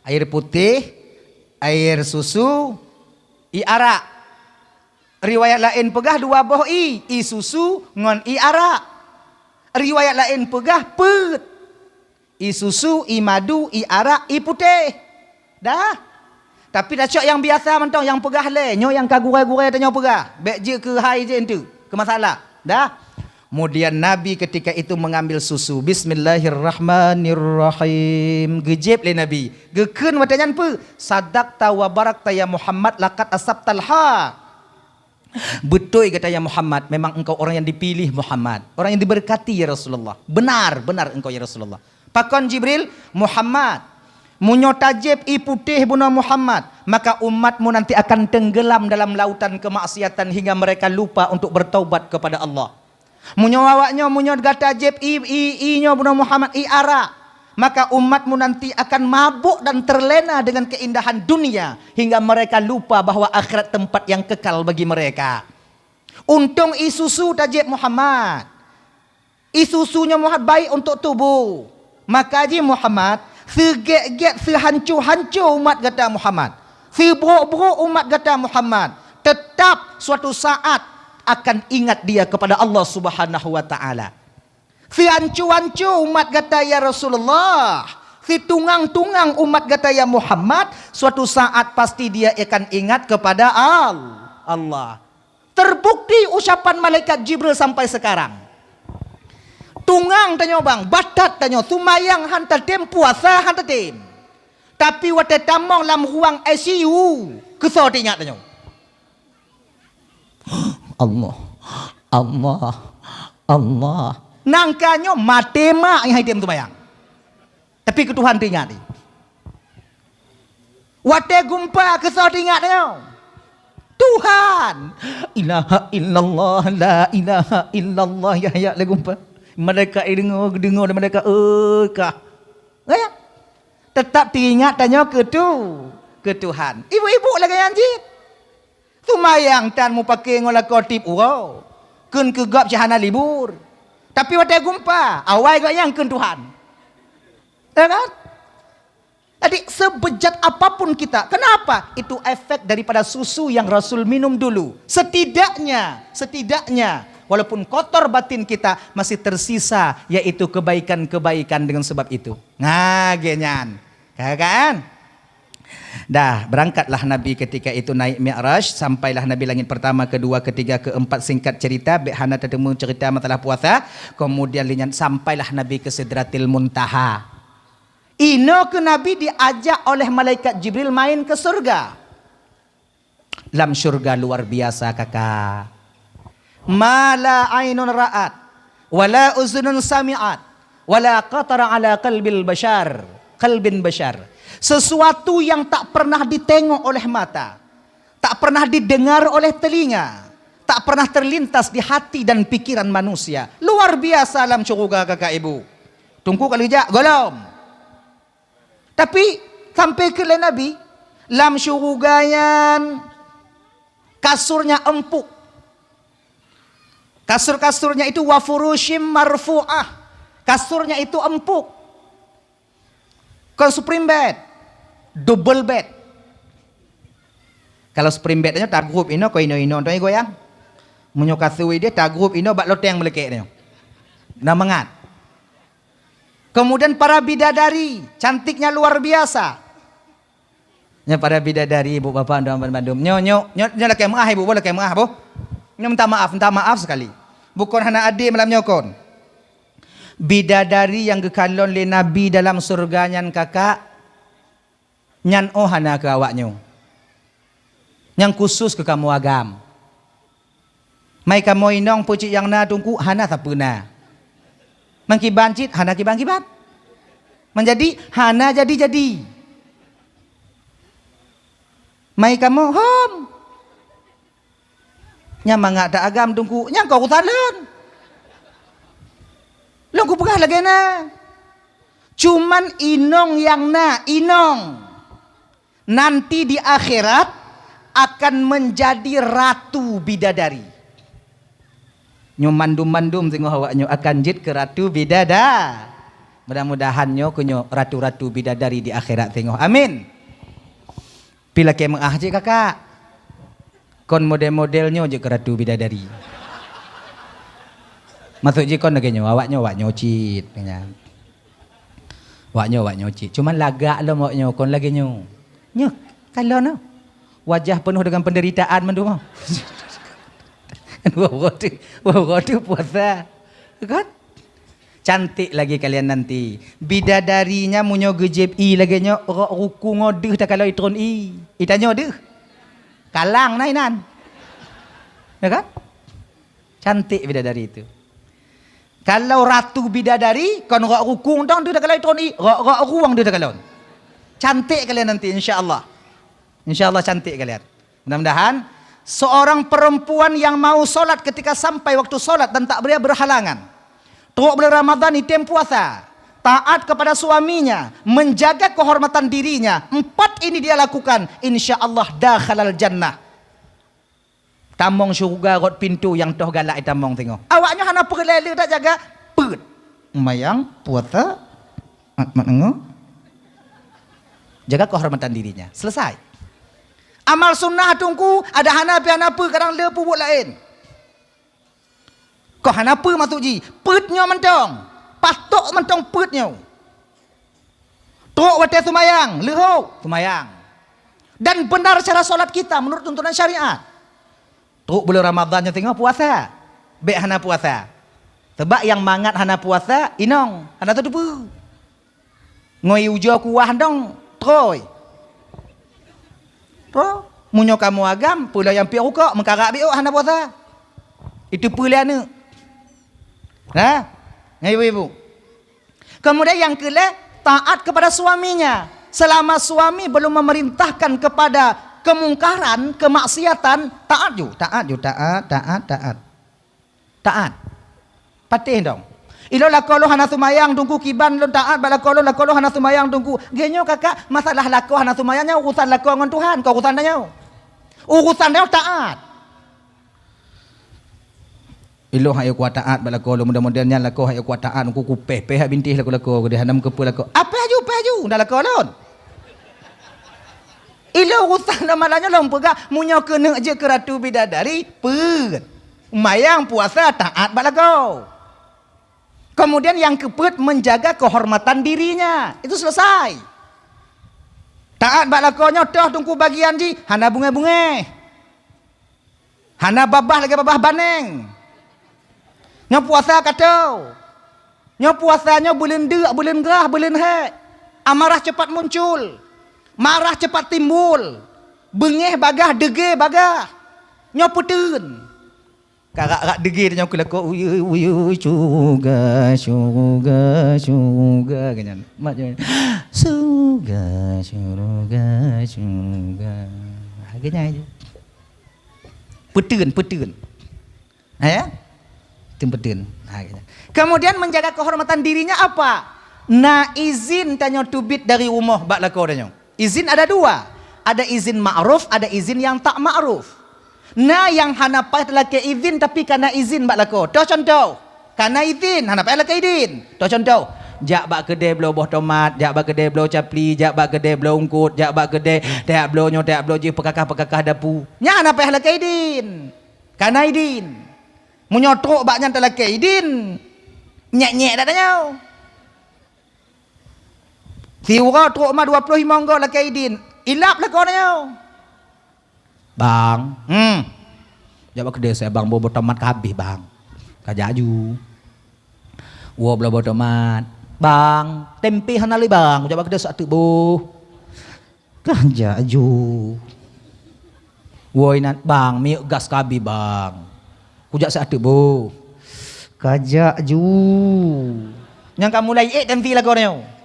Air putih, air susu, i arak. Riwayat lain pegah 2 boh i susu ngon i arak. Riwayat lain pegah pet. I susu, i madu, i arak, i putih. Dah. Tapi dah cok yang biasa mentong yang pegah le, nyo yang kagurai-gurai tanya pegah. Bek je ke hai je entu, ke masalah. Dah. Kemudian Nabi ketika itu mengambil susu. Bismillahirrahmanirrahim. Gejib le Nabi. Geken watanya apa? Sadaqta wa barakta ya Muhammad laqad asabtal haq. Betul kata ya Muhammad, memang engkau orang yang dipilih Muhammad, orang yang diberkati ya Rasulullah. Benar engkau ya Rasulullah. Pakon Jibril, Muhammad, munyo tajib i putih buna Muhammad, maka umatmu nanti akan tenggelam dalam lautan kemaksiatan hingga mereka lupa untuk bertaubat kepada Allah. Munyo awaknya munyo gatajib i nyo buna Muhammad i arak, maka umatmu nanti akan mabuk dan terlena dengan keindahan dunia hingga mereka lupa bahwa akhirat tempat yang kekal bagi mereka. Untung i susu tajib Muhammad. I susunya Muhammad baik untuk tubuh. Maka ji Muhammad segek-gek sehancur-hancur umat kata Muhammad, seburuk-buruk umat kata Muhammad, tetap suatu saat akan ingat dia kepada Allah Subhanahu wa taala. Sehancur-hancur umat kata ya Rasulullah, si tungang-tungang umat kata ya Muhammad, suatu saat pasti dia akan ingat kepada Allah. Terbukti ucapan malaikat Jibril sampai sekarang. Tungang tanya bang, batat tanya, sumayang hantar tem, puasa hantar tem. Tapi waktu tamang dalam ruang ICU, kesal ingat tanya. Allah. Nangkanya mati mak yang tem sumayang. Tapi ke Tuhan ingat ni. Waktu gumpa kesal ingat tanya. Tuhan, ilaha illallah, la ilaha illallah, ya legumpa. Mereka dengar dan mereka kah. Ya? Tetap teringat tanya ke Tuhan. Ibu-ibu lagi anjit. Tumayang tan mu pakai ngolah kotip urau. Kun kegap cahana libur. Tapi wadah gumpa, awal kau yang kun Tuhan. Ya kan? Jadi sebejat apapun kita, kenapa? Itu efek daripada susu yang Rasul minum dulu. Setidaknya, walaupun kotor batin kita, masih tersisa, yaitu kebaikan-kebaikan dengan sebab itu. Nah, genyan. Kan? Dah, berangkatlah Nabi ketika itu naik Mi'raj, sampailah Nabi langit pertama, kedua, ketiga, keempat, singkat cerita, Hana tertemu cerita masalah puasa, kemudian sampailah Nabi ke Sidratil Muntaha. Ino ke Nabi diajak oleh malaikat Jibril main ke surga. Dalam surga luar biasa kakak. Mala ainun ra'at, wala uzunun sami'at, wala qatara ala qalbil bashar. Sesuatu yang tak pernah ditengok oleh mata, tak pernah didengar oleh telinga, tak pernah terlintas di hati dan pikiran manusia. Luar biasa dalam surga kakak ibu. Tunggu kali jak, golom. Tapi sampai ke Nabi, lam syurugayan kasurnya empuk. Kasur-kasurnya itu wafurushim marfu'ah. Kasurnya itu empuk. Kalau supreme bed, double bed. Kalau supreme bednya tagrup ino ko ino tu goyang. Munyo kasui dia tagrup ino bak loteng melekek dia. Namangat. Kemudian para bidadari, cantiknya luar biasa. Ya para bidadari ibu bapak dan bandum. Nyo laki mengah ibu, boleh laki mengah bu. Nyo minta maaf sekali. Bukan hana adik malam nyokon. Bidadari yang gekalon le Nabi dalam surga nyan kakak, nyan hana ke awaknyo. Yang khusus ke kamu agam. Mai kamu inong pucik yang na tungku hana tapuna. Mengkibancit, hana kiban. Menjadi, hana jadi. Mai kamu, hom. Nyamang ada agam tungku, nyang kau talon. Lo ku pegah lagi na. Cuman inong yang inong. Nanti di akhirat akan menjadi ratu bidadari. Nyo mandum tengok awaknyo akan jid ke ratu bidadari. Mudah-mudahan nyo kunyo ratu-ratu bidadari di akhirat tengok. Amin. Bila kemeng je kakak. Kon model-modelnya je ke ratu bidadari. Masuk je kon lagi nyo awaknyo cit. Awaknyo cit. Cuman lagak lah awaknyo kon lagi nyo. Nyo kalau no. Wajah penuh dengan penderitaan mendung. Wah, puasa. Kan? Cantik lagi kalian nanti. Bidadarinya munyo gejep i lagi nyo ruku ngodeh tak kalau itron i. Itanyo deh. Kalang nainan. Ya kan? Cantik bidadari itu. Kalau ratu bidadari kon rok ruku dong dia tak kalau itron i, rok ruang dia tak kalau. Cantik kalian nanti insyaallah. Insyaallah cantik kalian. Mudah-mudahan seorang perempuan yang mau solat ketika sampai waktu solat dan tak boleh berhalangan. Tok bulan Ramadan item puasa, taat kepada suaminya, menjaga kehormatan dirinya. 4 ini dia lakukan, insyaallah dakhalal jannah. Tamong syurga rot pintu yang toh galak tamong tengok. Awaknya hana perlele tak jaga pet. Mayang puasa menengok. Jaga kehormatan dirinya. Selesai. Amal sunnah tungku ada hanapi kadang le pubuk lain. Kau hanapi masuk ji, petnya mentong. Patok mentong petnya. Tok wate sumayang, lehok sumayang. Dan benar cara solat kita menurut tuntunan syariat. Tok bulan Ramadan tengok puasa. Bek hana puasa. Sebab yang mangat hana puasa inong, hana tu depu. Ngoi ujo kuah dong, troy. Munyo kamu agam pula yang piu kok mengkarak biu hana puasa. Itu pula ni. Nah, ibu-ibu. Kemudian yang kedua, taat kepada suaminya. Selama suami belum memerintahkan kepada kemungkaran, kemaksiatan, taat. Taat. Patih dong. Ilo lakolo hana sumayang tungku kiban lo taat ba lakolo hana sumayang tungku. Genyo kakak masalah lako hana sumayangnya urusan lako dengan Tuhan, kau urusan dia. Urusan dia taat. Ilo hayo kuat taat ba lakolo mudah-mudahan lako hayo kuat taat tungku kupeh peh bintih lako dia hanam kepu lako. Apa aju dah lakolon. Ilo urusan malahnya lompega munyo kena je ke ratu bidadari pet. Mayang puasa taat ba lako. Kemudian yang keput menjaga kehormatan dirinya. Itu selesai. Taat bak lakonyo toh tungku bagian ji. Hana bunga-bunga. Hana babah lagi babah baneng. Nyo puasa katau. Nyo puasanya bulan dek, bulan gerah, bulan hek. Amarah cepat muncul. Marah cepat timbul. Bengeh bagah, dege bagah. Nyo putun. Kakak degir yang kelako uyu suga ganyan macam suga ganyan aja petun ya petun kemudian menjaga kehormatan dirinya apa izin tanya tubit dari rumah bak lako tanya izin ada dua ada izin ma'ruf ada izin yang tak ma'ruf. Yang hana payah laki izin tapi karena izin bak lako. Toh contoh. Karena izin hana payah laki izin. Toh contoh. Jak bak kedai belau boh tomat, jak bak kedai belau capli, jak bak kedai belau ungkut, jak bak kedai tak belau je pekakah dapu. Nya hana payah laki izin. Karena izin. Menyotrok baknya tak laki izin. Nyek-nyek dak tanya. Siura truk mah 25 nggo laki izin. Ilap lako tanya. Bang, jawab kedai saya bang bawa tomat habis bang, kajaju. Wah bawa tomat, bang tempe hanali bang, jawab kedai satu bu, kajaju. Wah inat bang miuk gas kabi bang, kujak satu bu, kajaju. Yang kamu lagi tempe lah kau ni.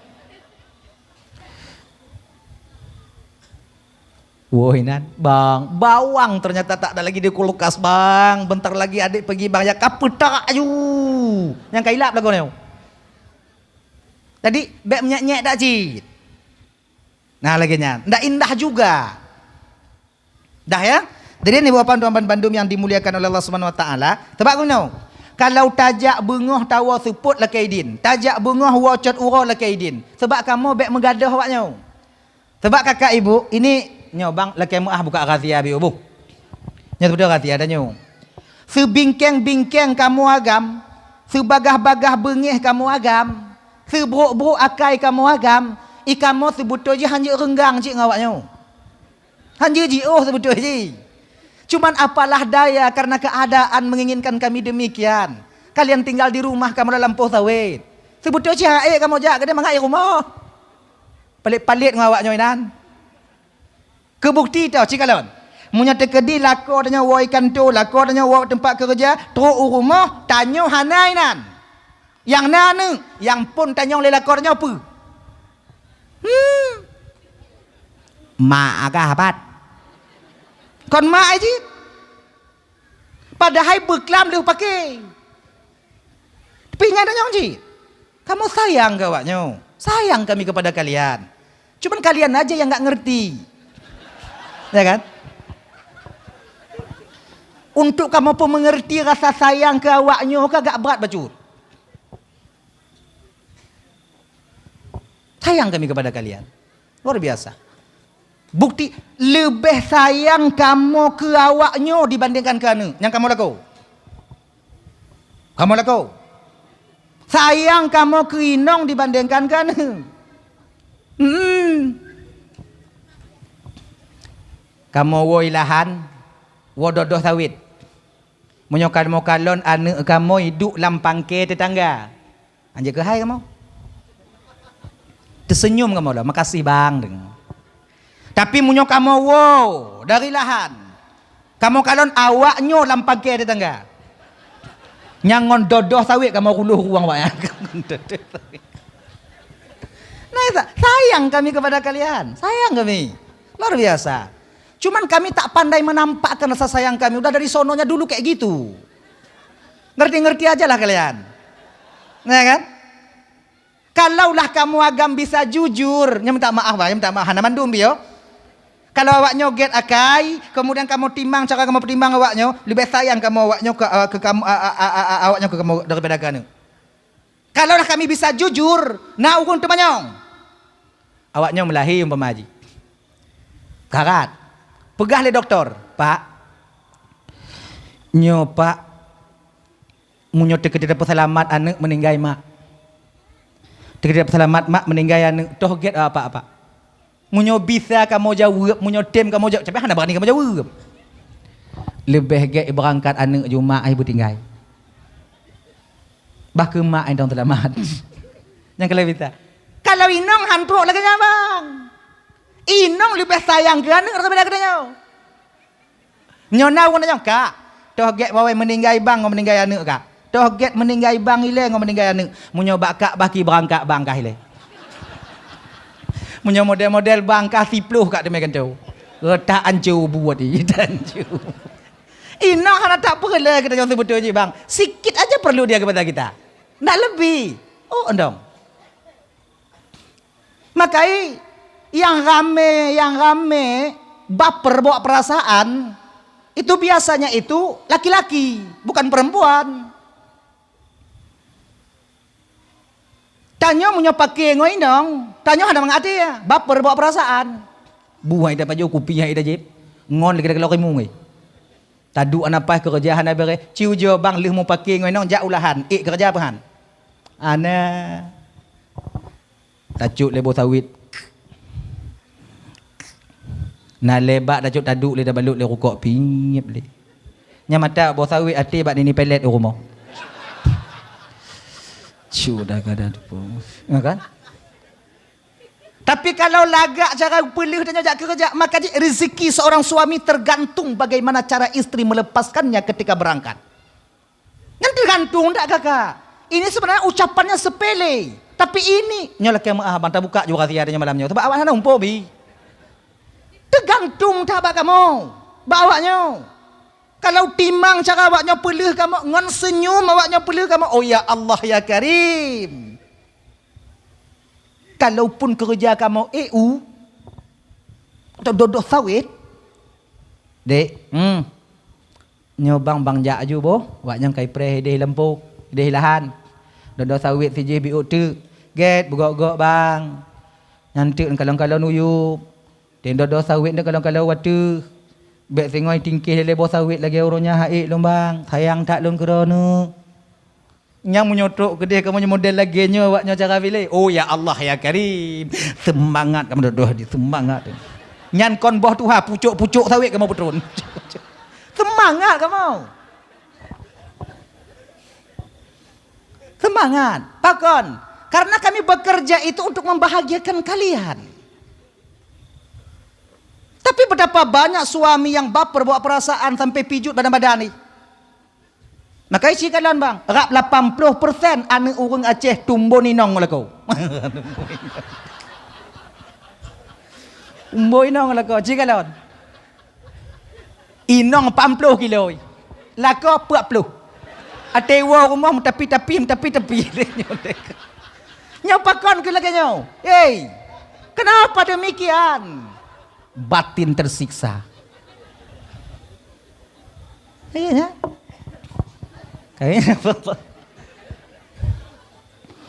Wohinan bang, bawang ternyata tak ada lagi di kulkas bang. Bentar lagi adik pergi bang ya kapetak aju. Yang kailap lagu ni. Tadi bek nyek-nyek dak cit. Nah lagi nya, ndak indah juga. Dah ya. Jadi ni bapak tuan Bandung yang dimuliakan oleh Allah Subhanahu Wa Taala. Tebak kau tahu. Kalau tajak bengah tawa suput la kaidin. Tajak bengah wacot ura la kaidin. Sebab kamu bek megadah awaknya. Sebab kakak ibu ini nyo bang laki muah buka rahsia bi bu. Nyo betul rahsia ada nyo. Sebingkeng-bingkeng kamu agam, sebagah-bagah bengih kamu agam, sebruk-bruk akai kamu agam, ikamo sebutul je hanya renggang cik ngawaknya. Hanya ji sebutul je. Cuman apalah daya karena keadaan menginginkan kami demikian. Kalian tinggal di rumah kamu dalam poh sawit. Sebutul je kamu jak kena mangai rumah. Palit-palit ngawaknya inan. Kebukti tau cikalon. Munya tekedi lako tanya woi kantor, lako tanya woi tempat kerja, teruk rumah tanya hanainan. Yang nana, yang pun tanya oleh lako tanya apa? Mak agak habat. Kon mak aja. Padahal beklam dia pakai. Tapi ingat tanya ji. Kamu sayang gawaknya. Sayang kami kepada kalian. Cuman kalian aja yang enggak ngerti. Ya kan? Untuk kamu pun mengerti rasa sayang ke awaknya agak berat bacut. Sayang kami kepada kalian. Luar biasa. Bukti lebih sayang kamu ke awaknya dibandingkan ke anu yang kamu lakukan. Kamu lakukan. Sayang kamu ke inong dibandingkan ke anu. Kamu woi lahan, wododoh sawit. Menyokan mokalon ane kamu hidup lampang ke tetangga. Anjir ke hai kamu. Tersenyum kamu lah, makasih bang. Tapi munyo kamu wow dari lahan. Kamu kalon awaknyo lampang ke tetangga. Nyangon dodoh sawit kamu kuluh ruang wak. Nah, sayang kami kepada kalian. Sayang kami. Luar biasa. Cuman kami tak pandai menampakkan rasa sayang kami. Udah dari sononya dulu kayak gitu. Ngerti-ngerti aja lah kalian. Nah kan? Kalaulah kamu agam bisa jujur, minta maaf bah, minta maaf hana mandum bio. Kalau awak nyoget akai, kemudian kamu timbang cara kamu timbang awaknya, lebih sayang kamu awaknya ke kamu awaknya ke kamu daripada kamu. Kalaulah kami bisa jujur, nak ukun temanyong. Awaknya melahi umpama haji. Karat. Pegah le doktor, Pak. Nyo Pak. Munyo tekedi dapat selamat anak meninggal mak. Tekedi dapat selamat mak meninggal anak. Toh get apa-apa. Munyo bisa kamu jawab, munyo tem kamu jawab. Tapi hana berani kamu jawab. Lebih get berangkat anak Jumaat ibu tinggal. Bah ke mak yang selamat. Yang kalau bisa. Kalau inong hantuk lagi bang. Inong lebih sayang ke anak atau beda kedanya. Nyona pun nanya kak. Toh get bawa meninggal bang, ngau meninggal anak kak. Toh get meninggal bang ile, ngau meninggal anak. Munyo bakak baki berangkat bangkah ile. Munyo model-model bangkah sipluh kak demikian tu. Retak ancu buat ni, ancu. Inong hana tak perlu kita jawab betul je bang. Sikit aja perlu dia kepada kita. Nak lebih. Oh endong. Makai yang rame baper bawa perasaan itu biasanya itu laki-laki bukan perempuan. Tanya punya pakai ngoi dong. Tanya ada mengati ya baper bawa perasaan. Buai dapat jauh kupinya ida jep ngon lagi kalau kamu ngai. Tadu anak pas kerjaan ada bere. Ciu jo bang lih mau pakai ngoi dong jak ulahan. Kerja apa han? Ana tajuk lebo sawit. Na lebak dah cuk taduk le dah balut le rukuk pingip le. Nya mata bau sawit ati bak ni pelet rumah. Sudah kada tu. Kan? Tapi kalau lagak cara pelih dan jak kerja, maka rezeki seorang suami tergantung bagaimana cara istri melepaskannya ketika berangkat. Yang tergantung tak kakak. Ini sebenarnya ucapannya sepele. Tapi ini nyolak yang maaf bantah buka juga kasih adanya malamnya. Sebab awak sana umpo bi. Tergantung tabak kamu, bawanya. Kalau timang cara awaknya pelih kamu, ngan senyum awaknya pelih kamu. Oh ya Allah ya Karim. Kalaupun kerja kamu EU atau dodok sawit, dek, nyobang bang jak aju boh, awaknya kai preh deh lempu, deh lahan, dodok sawit si JBO tu, get bugok-gok bang, nanti kalau nuyup. Dan dodo sawit ni kalau waktu bek singoi tingkih lele bos sawit lagi urunya haik lombang sayang tak lon kerono nyang menyotok gede kamu model lagi nyo awaknya cara pilih. Oh ya Allah ya Karim, semangat kamu dodo di semangat nyan kon boh tuha pucuk-pucuk sawit kamu betrun. Semangat kamu, semangat pakon, karena kami bekerja itu untuk membahagiakan kalian. Tapi betapa banyak suami yang baper bawa perasaan sampai pijut badan-badan ni. Maka isi kalian bang, rap 80% anak orang Aceh tumbuh ninong lah kau. Tumbuh ninong lah kau, isi kalian. Inong 40 kilo. Lako 40. Atewa rumah tapi. Nyapakan ke lagi nyaw. Hey, kenapa demikian? Batin tersiksa. Kayaknya.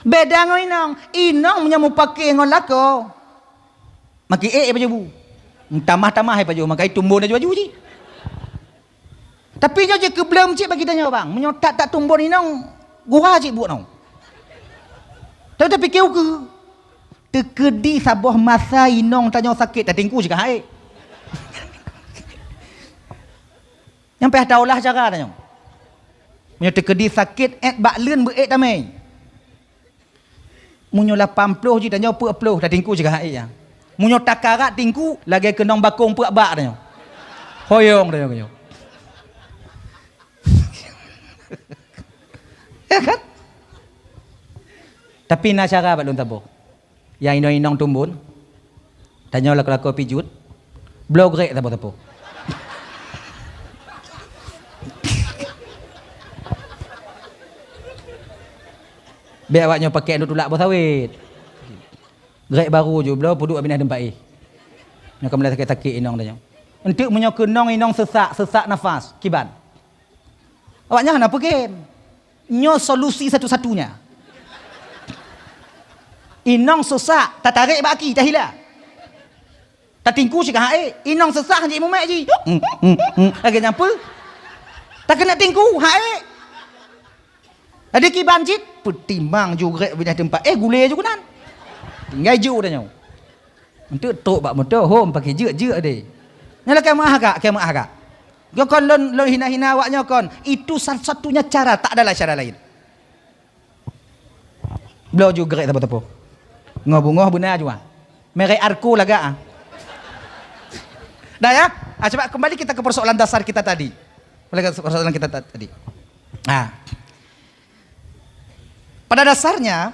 Beda ngoi inong. Inong menyamu pakai ngon lako. Maki baju bu. Tamah-tamah baju. Makai tumbuh na baju ji. Tapi nyo je kebelum cik bagi tanya bang. Menyo tak tumbuh inong. Gua cik bu nong. Tapi keu ke. Tekedi sabuah masa inong tanya sakit tak tingku juga hai. Yang peh taulah cara tanya. Munyo tekedi sakit bak leun be tamai. Munyo 80 je tanya 40 tak tingku juga hai ya. Munyo takarat tingku lagi kenong bakong puak bak tanya. Hoyong tanya. Ya kan? Tapi nak cara bak lun tabuh. Yang inong-inong tumbun tanya laku-laku pijut blog rek tapo-tapo Biar awaknya pakai duk tulak bawah sawit. Gerak baru je belah puduk abinah dempai. Nya kembali sakit-sakit inong tanya. Untuk menyoke nong inong sesak nafas, kiban. Awaknya kenapa game? Nyo solusi satu-satunya. Inong sesak, tak tarik baki, tak hilang. Tak tingku cakap inong sesak hang mumek ji. Lagi nyapa? Tak kena tingku, ada kiban jit, petimbang juga binah tempat. Gulai je kunan. Tinggal je dah. Untuk tok bak motor home pakai je deh. Nyala kemah agak. Kau kon lon hina-hina awaknya kon. Itu satu-satunya cara, tak adalah cara lain. Belau juga apa-apa. Ngoh benar juga. Merek arku laga. Dah ya? Coba kembali kita ke persoalan dasar kita tadi. Pada dasarnya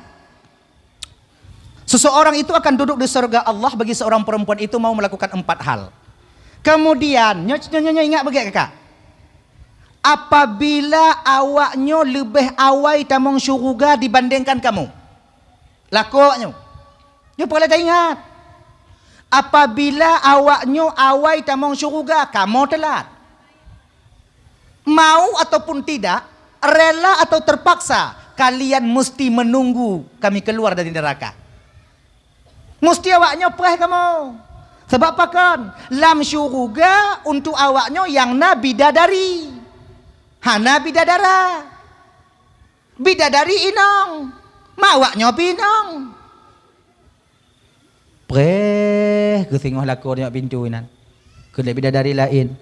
seseorang itu akan duduk di surga Allah bagi seorang perempuan itu mau melakukan 4 hal. Kemudian nyonya ingat bagi kakak. Apabila awaknya lebih awai tamong syurga dibandingkan kamu. Lakoknya. Dia boleh tak ingat. Apabila awaknya awai tamong syurga, kamu telat. Mau ataupun tidak, rela atau terpaksa, kalian mesti menunggu kami keluar dari neraka. Mesti awaknya perah kamu. Sebab apa kan? Lam syurga untuk awaknya yang nabi bidadari. Hana bidadara. Bidadari inong. Mawaknya pinong. Preh ke singoh lakor tengok pintu inan. Kena bidadari lain.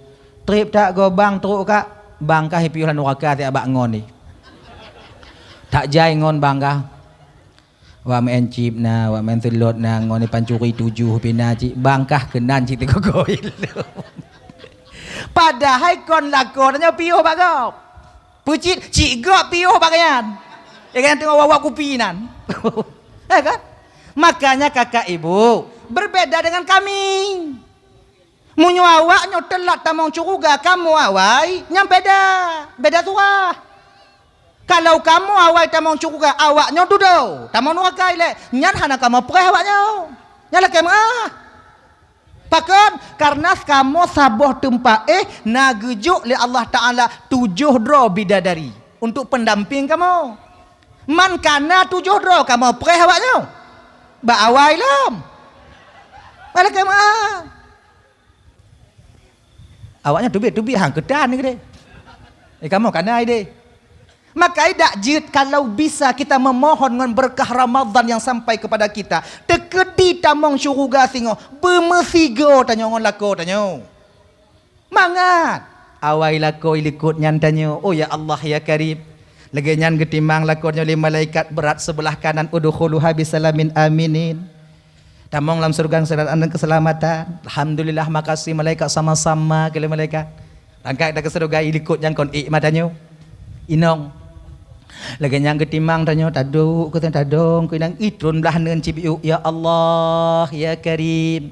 Trip tak go bang teruk kak. Bangkah hipiulah neraka tiap abak ngon ni. Tak jai ngon bangkah. Wa men cip na, wa men telot na ngon ni pancuri 7 pina cik. Bangkah kenan cik tengok goil. Padahal kon lakor tanya piuh bak gop. Pucit cik gop piuh bakayan. Kan tengok wawa kupi nan. Kan? Makanya kakak ibu berbeda dengan kami. Munyo awaknya telat tamong curuga, kamu awai nyampe beda tua. Kalau kamu awai tamong curuga, awaknya duduk tamong nuakai le nyan hana kamu pereh awaknya. Nyala kamu Pakan karena kamu saboh tempat nagejuk li Allah Taala 7 dro bidadari untuk pendamping kamu. Man kana 7 dro kamu pereh awaknya. Ba awai lam. Bala kamu awaknya tubik hang kedan ni gede. Kamu kana ide. Maka dak jid kalau bisa kita memohon dengan berkah Ramadan yang sampai kepada kita. Tekedi tamong syurga singo bemesigo tanyo ngon lako tanyo. Mangat. Awai lako ilikut nyan tanyo. Oh ya Allah ya Karim. Lagi nyan ketimbang lakonnya oleh malaikat berat sebelah kanan udkhuluha bisalamin aminin. Tamong dalam surga dan keselamatan. Alhamdulillah makasih malaikat sama-sama kali malaikat. Angkat dah ke surga ilikut yang kon ikmatannya. Inong. Lagi yang ketimbang tanyo taduk kata tadong kinang itrun belah dengan cibiu ya Allah ya Karim.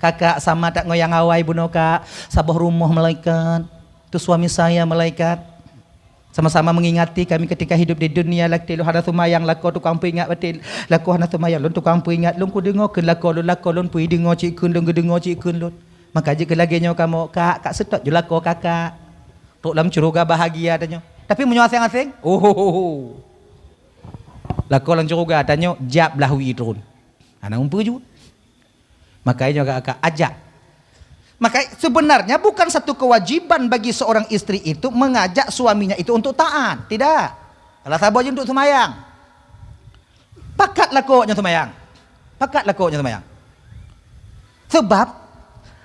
Kakak sama tak ngoyang awai bunoka sabah rumah malaikat. Tu suami saya malaikat. Sama-sama mengingati kami ketika hidup di dunia lakti lu hana sumayang lako tukang ingat betul lako hana sumayang lun tukang ingat lun ku dengar ke lako lun pui dengar cikun lun dengar cikun lun maka jika lagi nyo kamu kak setot je lako kakak tok dalam curuga bahagia tanya tapi menyo asing-asing lako dalam curuga tanya jab lahui turun ana umpu ju makanya kakak ajak. Maka sebenarnya bukan satu kewajiban bagi seorang istri itu mengajak suaminya itu untuk taat. Tidak. Kalau sabar je untuk semayang. Pakatlah koknya semayang. Sebab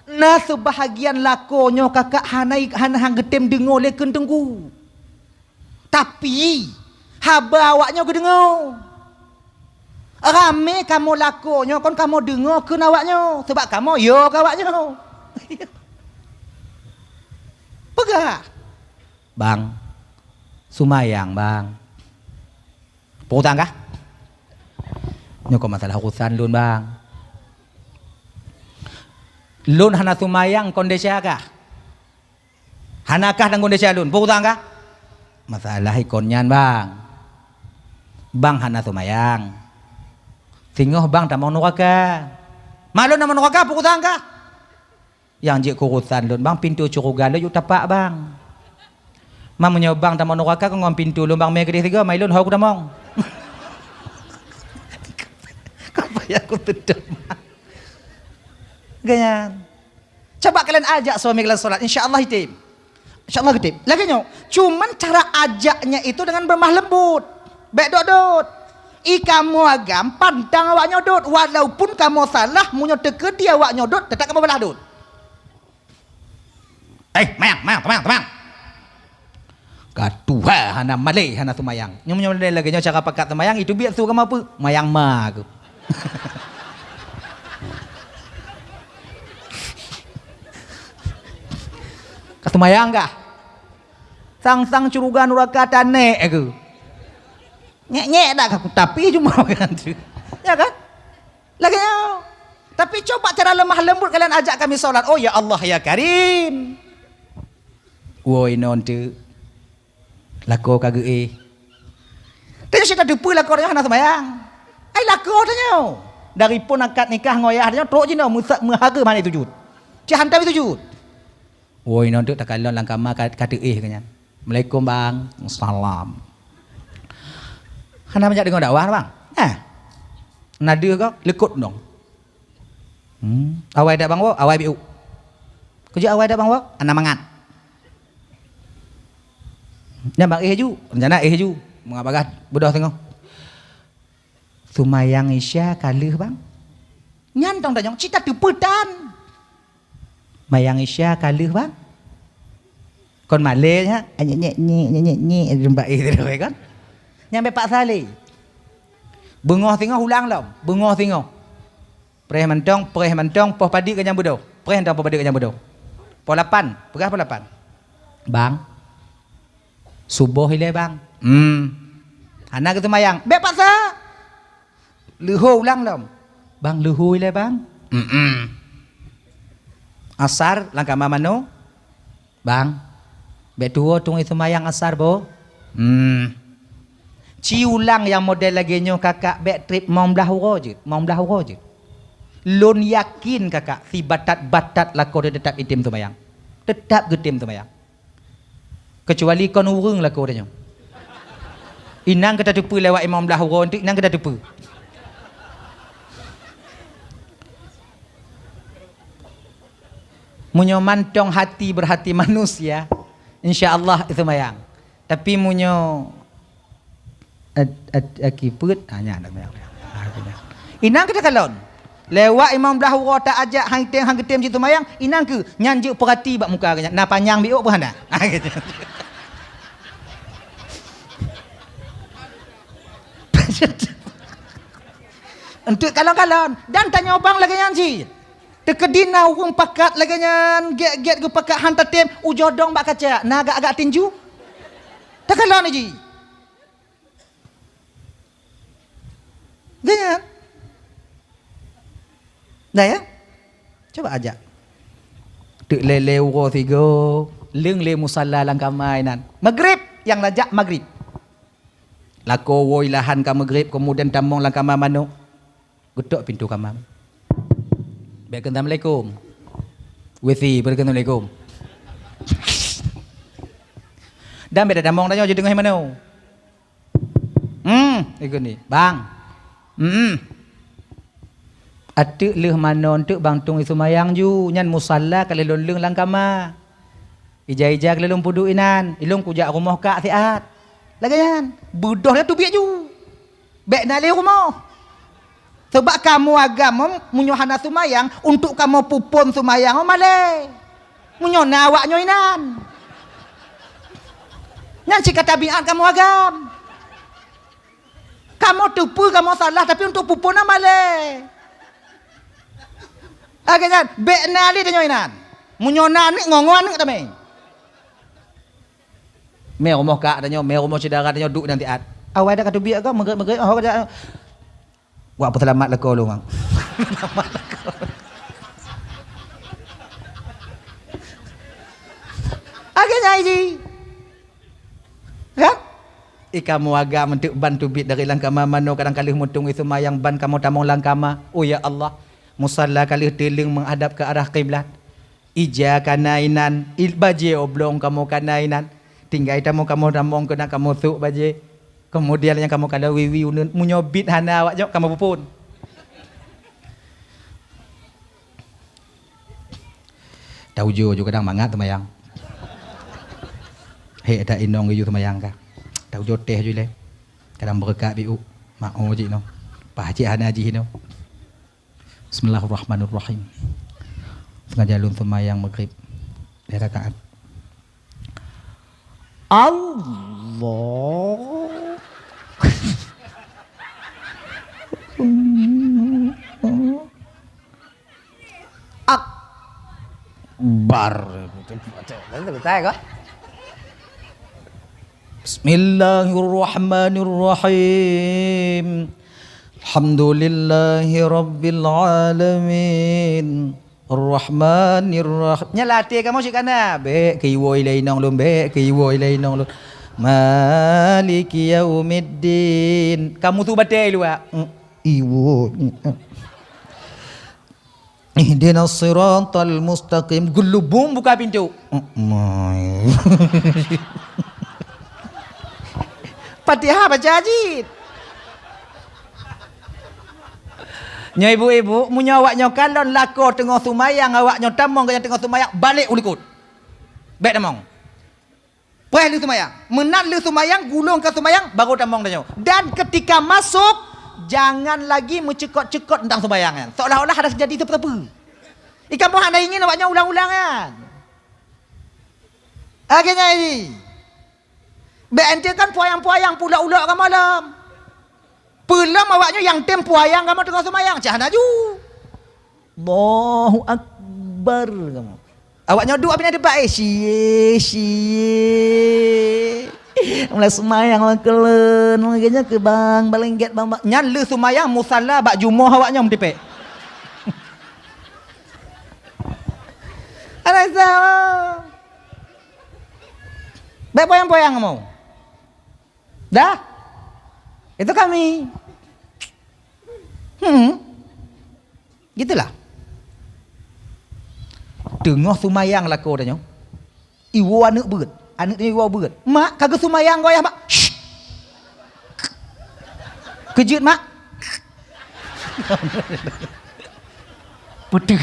nah sebahagian lakonyo kakak hana hang getem dengar leken tengku. Tapi haba awaknya ke dengar. Rame kamu lakonyo kon kamu dengar ke awaknya sebab kamu yo ke awaknya. Pegah bang sumayang bang putang kah nyoko masalah urusan lun bang lun hana sumayang kondisi kah hanakah dan kondisi lun putang kah masalah ikonnya bang Bang hana tumayang. Tingoh bang tamang neraka. Malun nama neraka pukutan ka? Yang jik kurutan lun bang pintu curugan lu yuk tapak bang. Mamunya bang tamang neraka kau ngom pintu lun bang megeri tiga mailun hau ku tamang. Apa ya aku tutup. Ganyan. Coba kalian ajak suami kalian solat, insyaallah hitim. Insyaallah hitim. Lagi nyo, cuman cara ajaknya itu dengan bermah lembut. Baik dot. Kamu agam pandang awak nyodot, walaupun kamu salah munyo teke dia awak nyodot, tetap kamu belah dot. Mayang. Katuha hana malay hana tumayang. Nyo lagi nyo cara pakat tumayang itu biar tu kamu apa? Mayang ma. Katumayang kah? Sang curugan neraka tane aku. Nyek dah aku tapi cuma kan tu. Ya kan? Lagi tapi coba cara lemah lembut kalian ajak kami solat. Oh ya Allah ya Karim. Woi non tu. Lako kage Tanya kita depu lako dia nak sembahyang. Ai lako tanya. Dari pun akad nikah ngoyah dia tok je no muhaga mana tujud. Ci hantar tujud. Woi non tu tak kalon langkama kata kanyan. Assalamualaikum bang. Salam. Hana banyak dengar dakwah bang. Nada kau lekut dong. Awai dak bang wo, awai biu. Kerja awai dak bang wo, ana mangat. Nya bang ju, rencana ju. Mengabagat bodoh tengok. Sumayang Isya kalih bang. Nyantong tanyong cita dupetan. Mayang Isya kalih bang. Kon male nya, nyek jumpa itu kan. Nyampe Pak Saleh. Bengoh tengok ulang lam. Bengoh tengok. Pereh mentong, poh padi ke nyambudo. Pereh mentong poh padi ke nyambudo. Poh 8, berapa 8? Bang. Subuh ile bang. Anak itu mayang. Be Pak Sa. Luhu ulang lam. Bang luhu ile bang. Asar langkah mamano. Bang. Be tuo tung itu mayang asar bo. Ciulang yang model lagi nyo kakak back trip mau belah je. Lon yakin kakak si batat lako dia tetap itim tu mayang. Tetap getim tu mayang. Kecuali kon urung lako dia nyo. Inang kita tepu lewat imam belah nanti inang kita tepu. Munyo mantong hati berhati manusia, insya-Allah itu mayang. Tapi munyo akiput hanya ada mayang. Inang kita kalon. Lewat imam dahura tak ajak hang getem situ mayang, inang ke nyanjuk perhati bak muka kanya. Na panjang biok pun hana. Untuk kalon-kalon dan tanya bang lagi nyanji. Tekedina urung pakat lagi nyan get ke pakat hantar tem ujodong bak kaca. Na agak tinju. Tak kalon ji. Ganyan. Dah ya? Coba ajak. Tuk lele uro tigo. Leng le musalla lang kamay nan. Maghrib yang lajak maghrib. Lako woi lahan ka maghrib kemudian tamong lang kamay mano. Getok pintu kamar. Baik assalamualaikum. Wifi berassalamualaikum. Dan beda tamong tanya je dengar mano. Ikut ni. Bang. Atuk leh mana untuk bang tung isu mayang ju nyan musalla kalau lelung langkama ija kalau lelung pudu inan ilung kujak rumah kak siat lagi nyan budoh dia tu biak ju bek nale rumah sebab kamu agama munyohana sumayang untuk kamu pupun sumayang male munyona awak nyoinan nyan cika tabiat kamu agam kamu tupu kamu salah tapi untuk pupun male. Akhirnya bek nali dia nyoinan. Munyona ni ngongoan ni kami. Me rumah kak tanya, me rumah saudara tanya duk nanti at. Awak dah kata biak ke megek awak kata. Wah apa selamat leko lu bang. Selamat leko. Akhirnya ini. Kan? Ikamu agak mentuk ban tubit dari langkama mano kadang kali mutung itu mayang ban kamu tamong langkama. Oh ya Allah, musalla kali tiling menghadap ke arah kiblat. Ija kanainan, baje oblong kamu kanainan. Tinggal itamu kamu tamong kena kamu tuk baje. Kemudian yang kamu kada wiwi munyobit hana awak jok kamu pupun. Tahu jo juga kadang mangat temayang. Hei ada inongอยู่temayang ka. Tahu jo teh ju le. Kadang berkat biu. Mau ji no. Pak haji hana ji no. Bismillahirrahmanirrahim. Sengaja lun temayang maghrib. Di rakaat. Allah Akbar. Bismillahirrahmanirrahim. Alhamdulillahi rabbil alamin. Ar-Rahmanir-Rahim. Nyalati kamu sih kana. Be kiwo ilai nong lum be kiwo ilai nong lum. Maliki yaumiddin. Kamu tu batai lu ah. Iwo. Ihdinas siratal mustaqim. Gelubung buka pintu. Fatihah baca ajit. Nya ibu-ibu munyawaknya kalon lako tengah sumayang awaknya tamong kaya tengah sumayang balik ulikut. Baik tamong. Puas lu sumayang, menat lu sumayang, gulung ke sumayang baru tamong dah. Dan ketika masuk jangan lagi mencekot-cekot tentang sumayangan. Seolah-olah ada terjadi apa-apa. Ikan pun anda ingin awaknya ulang-ulangan. Akhirnya ini. Baik kan puayang-puayang pula-ulak ke malam. Pelam awaknya yang tempo ayang kamu tengah semayang. Cah naju. Allahu Akbar kamu. Awaknya dua pindah depan. Mulai semayang lah kelen. Makanya ke bang. Balengget bang. Nyan le semayang musalla bak jumuh awaknya mendepek. Anak sama. Baik poyang-poyang kamu. Dah. Itu kami. Gitulah. Tengah sumayang lah kau tanya. Iwo anak berat. Anak ni iwo berat. Mak kagak sumayang kau ya mak. Kejut mak. Betul.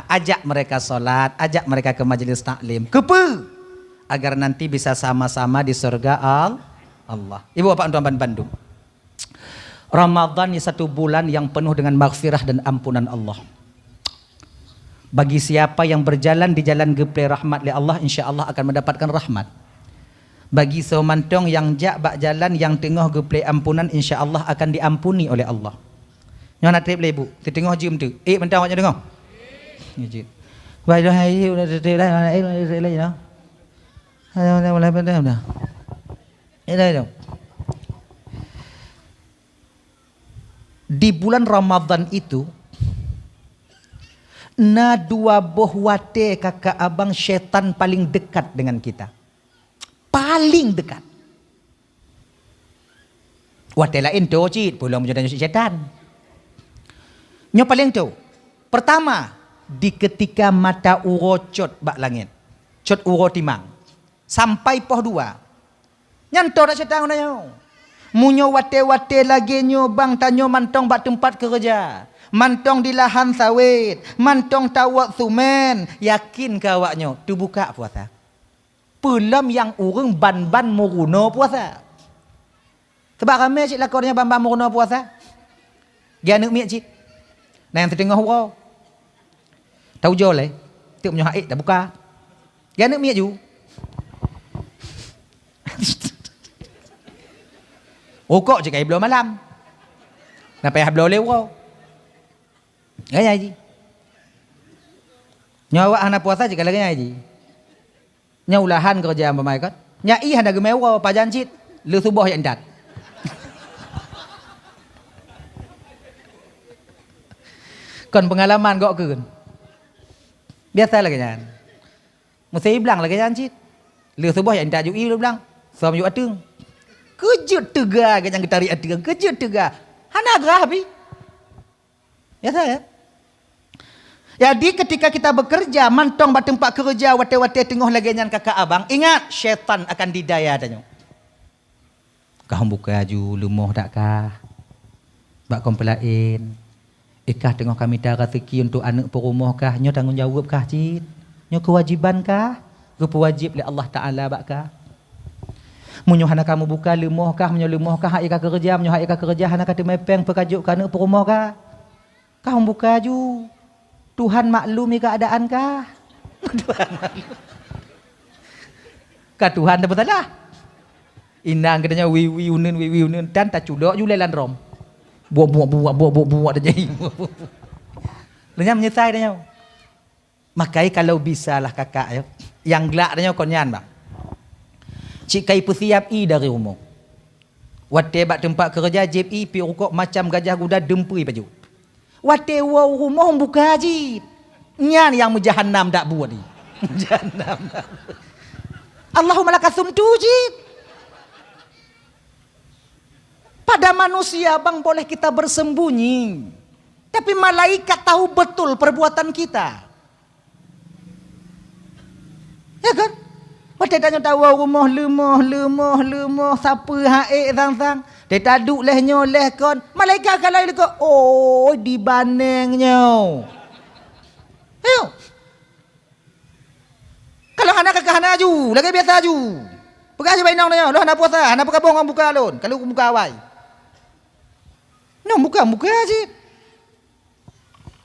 Ajak mereka solat, ajak mereka ke majelis taklim. Kepa agar nanti bisa sama-sama di surga Allah. Ibu bapak tuan Bandung. Ramadan ini satu bulan yang penuh dengan maghfirah dan ampunan Allah. Bagi siapa yang berjalan di jalan geplai rahmat oleh Allah, insya Allah akan mendapatkan rahmat. Bagi semantong yang jak bak jalan yang tengah geplai ampunan, insya Allah akan diampuni oleh Allah. Nyon nak trip ibu, tengok jim tu. Mentang awaknya dengar. Jim. Wai dah hai udah trip lai dah. Mulai dah. Dah. Di bulan Ramadan itu na dua boh wate kakak abang syaitan paling dekat dengan kita. Paling dekat. Wate lain tu cit, belum menjadi syaitan. Nyo paling tu. Pertama, di ketika mata uro cot bak langit. Cot uro timang. Sampai poh dua. Nyanto dak syaitan nyo. Munyo wate-wate lagi nyo bang tanyo mantong bak tempat kerja. Mantong di lahan sawit. Mantong tawak sumen. Yakin ke awaknyo tu buka puasa. Pelam yang urang ban-ban muruno puasa. Sebab ramai cik lakornya ban-ban muruno puasa. Dia nak miak cik. Nah yang tertengah hurau. Tahu jual le. Tiap punya haid dah buka. Dia nak miak ju. Rokok je kai belum malam. Nak payah belum lewat. Gaya ji. Nyawa anak puasa je kalau gaya ji. Nyulahan kerja pemai kan. Nyai hendak gemewa pajan cit. Lu subuh yang dat. Kon pengalaman kok kan. Biasa lagi kan. Mesti bilang lagi kan cit. Le subuh yang tak jui lu bilang. Suam ju atung. Kejut tega yang kita tarik atung. Kejut tega. Hana gerah bi. Ya saya. Jadi ketika kita bekerja, mantong bat tempat kerja, wate-wate tengah lagi nyan kakak abang, ingat syaitan akan didaya tanya. Kau buka ju lumoh tak kah? Bak komplain. Ikah tengah kami dah rezeki untuk anak perumah kah? Nyo tanggung jawab kah cid? Nyo kewajiban kah? Kewajib oleh Allah Taala bak kah? Munyo hana kamu buka lumoh kah? Munyo lumoh kah? Hak ikah kerja, munyo hak ikah kerja hana kata mepeng pekajuk ka anak perumah kah? Kau buka ju. Tuhan maklumi keadaan kah? Tuhan maklum. Kah Tuhan tak bersalah. Inang katanya wiwiunen dan tak cudok ju lelan rom. Buat aja. Lenyam menyesal dia. Makai kalau bisa lah kakak ya. Yang gelak dia konyan bang. Cik kai persiap i dari rumah. Wate bak tempat kerja jeb i pi rukuk macam gajah kuda dempui baju. Wate wow rumah buka haji. Nyan yang mujahannam tak buat ni. Jahannam. Allahumma lakasum tujid. Pada manusia bang boleh kita bersembunyi. Tapi malaikat tahu betul perbuatan kita. Ya kan? Wate tanya tahu rumah lemah siapa haik sang-sang. Dia taduk lehnya leh kon. Malaikat kalau dia kata, oh dibandingnya. Ayo. Kalau anak kakak anak aju, lagi biasa aju. Pegang je bainang dia. Lo anak puasa, anak pekabung orang buka alun. Kalau buka awal. No, buka aja.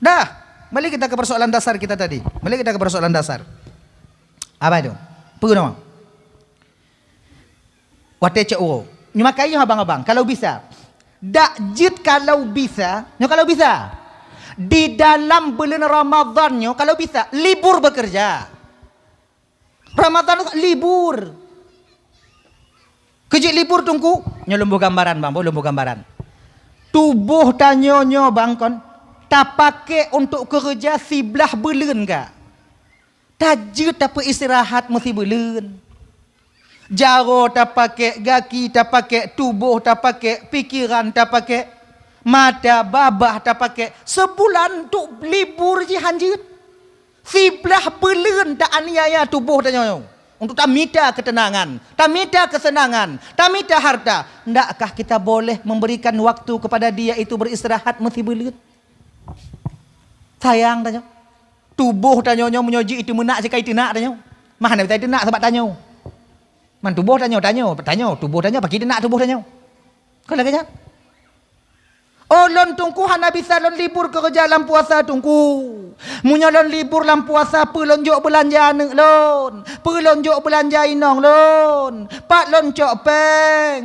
Dah. Balik kita ke persoalan dasar kita tadi. Apa itu? Pergi nama. Wate cek uro. Nyuma kayu abang-abang, kalau bisa. Dakjit kalau bisa. Kalau bisa. Di dalam bulan Ramadannya, kalau bisa, libur bekerja. Ramadan libur. Kejik libur tunggu. Lembu gambaran bang, lembu gambaran. Tubuh tanyonyo bang kon. Tak pakai untuk kerja sebelah bulan kah? Tajud tak istirahat mesti bulan. Jaro tak pakai, gaki tak pakai, tubuh tak pakai, pikiran tak pakai, mata babah tak pakai. Sebulan untuk libur je hanjit. Sebelah bulan tak aniaya tubuh tanya. Untuk tak minta ketenangan, tak minta kesenangan, tak minta harta. Ndakkah kita boleh memberikan waktu kepada dia itu beristirahat mesti bulan? Sayang tanya. Tubuh tanya menyoji itu menak sekai tinak tanya. Mana bisa tinak sebab tanya. Man tubuh tanya, tubuh tanya, pakai dia nak tubuh tanya. Kau lagi kan? Oh lon tungku hana bisa lon libur kerja dalam puasa tungku. Munya lon libur dalam puasa pelon jok belanja anak lon. Pelon jok belanja inong lon. Pak lon cok peng.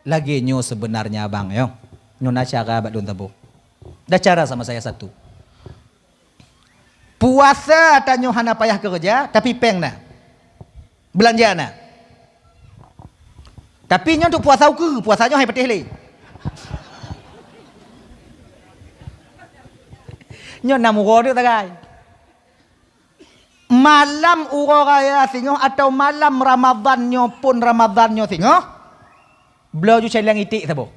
Lagi nyo sebenarnya abang yo. Nyo na cara abad lon tabu. Dah cara sama saya satu. Puasa tanya hana payah kerja tapi peng na. Belanja na. Tapi nyo untuk puasa ke? Puasanya hai petih le. Nyo nam uro dia tagai. Malam uro raya singo atau malam Ramadannya pun Ramadannya singo. Belau ju celang itik sabo.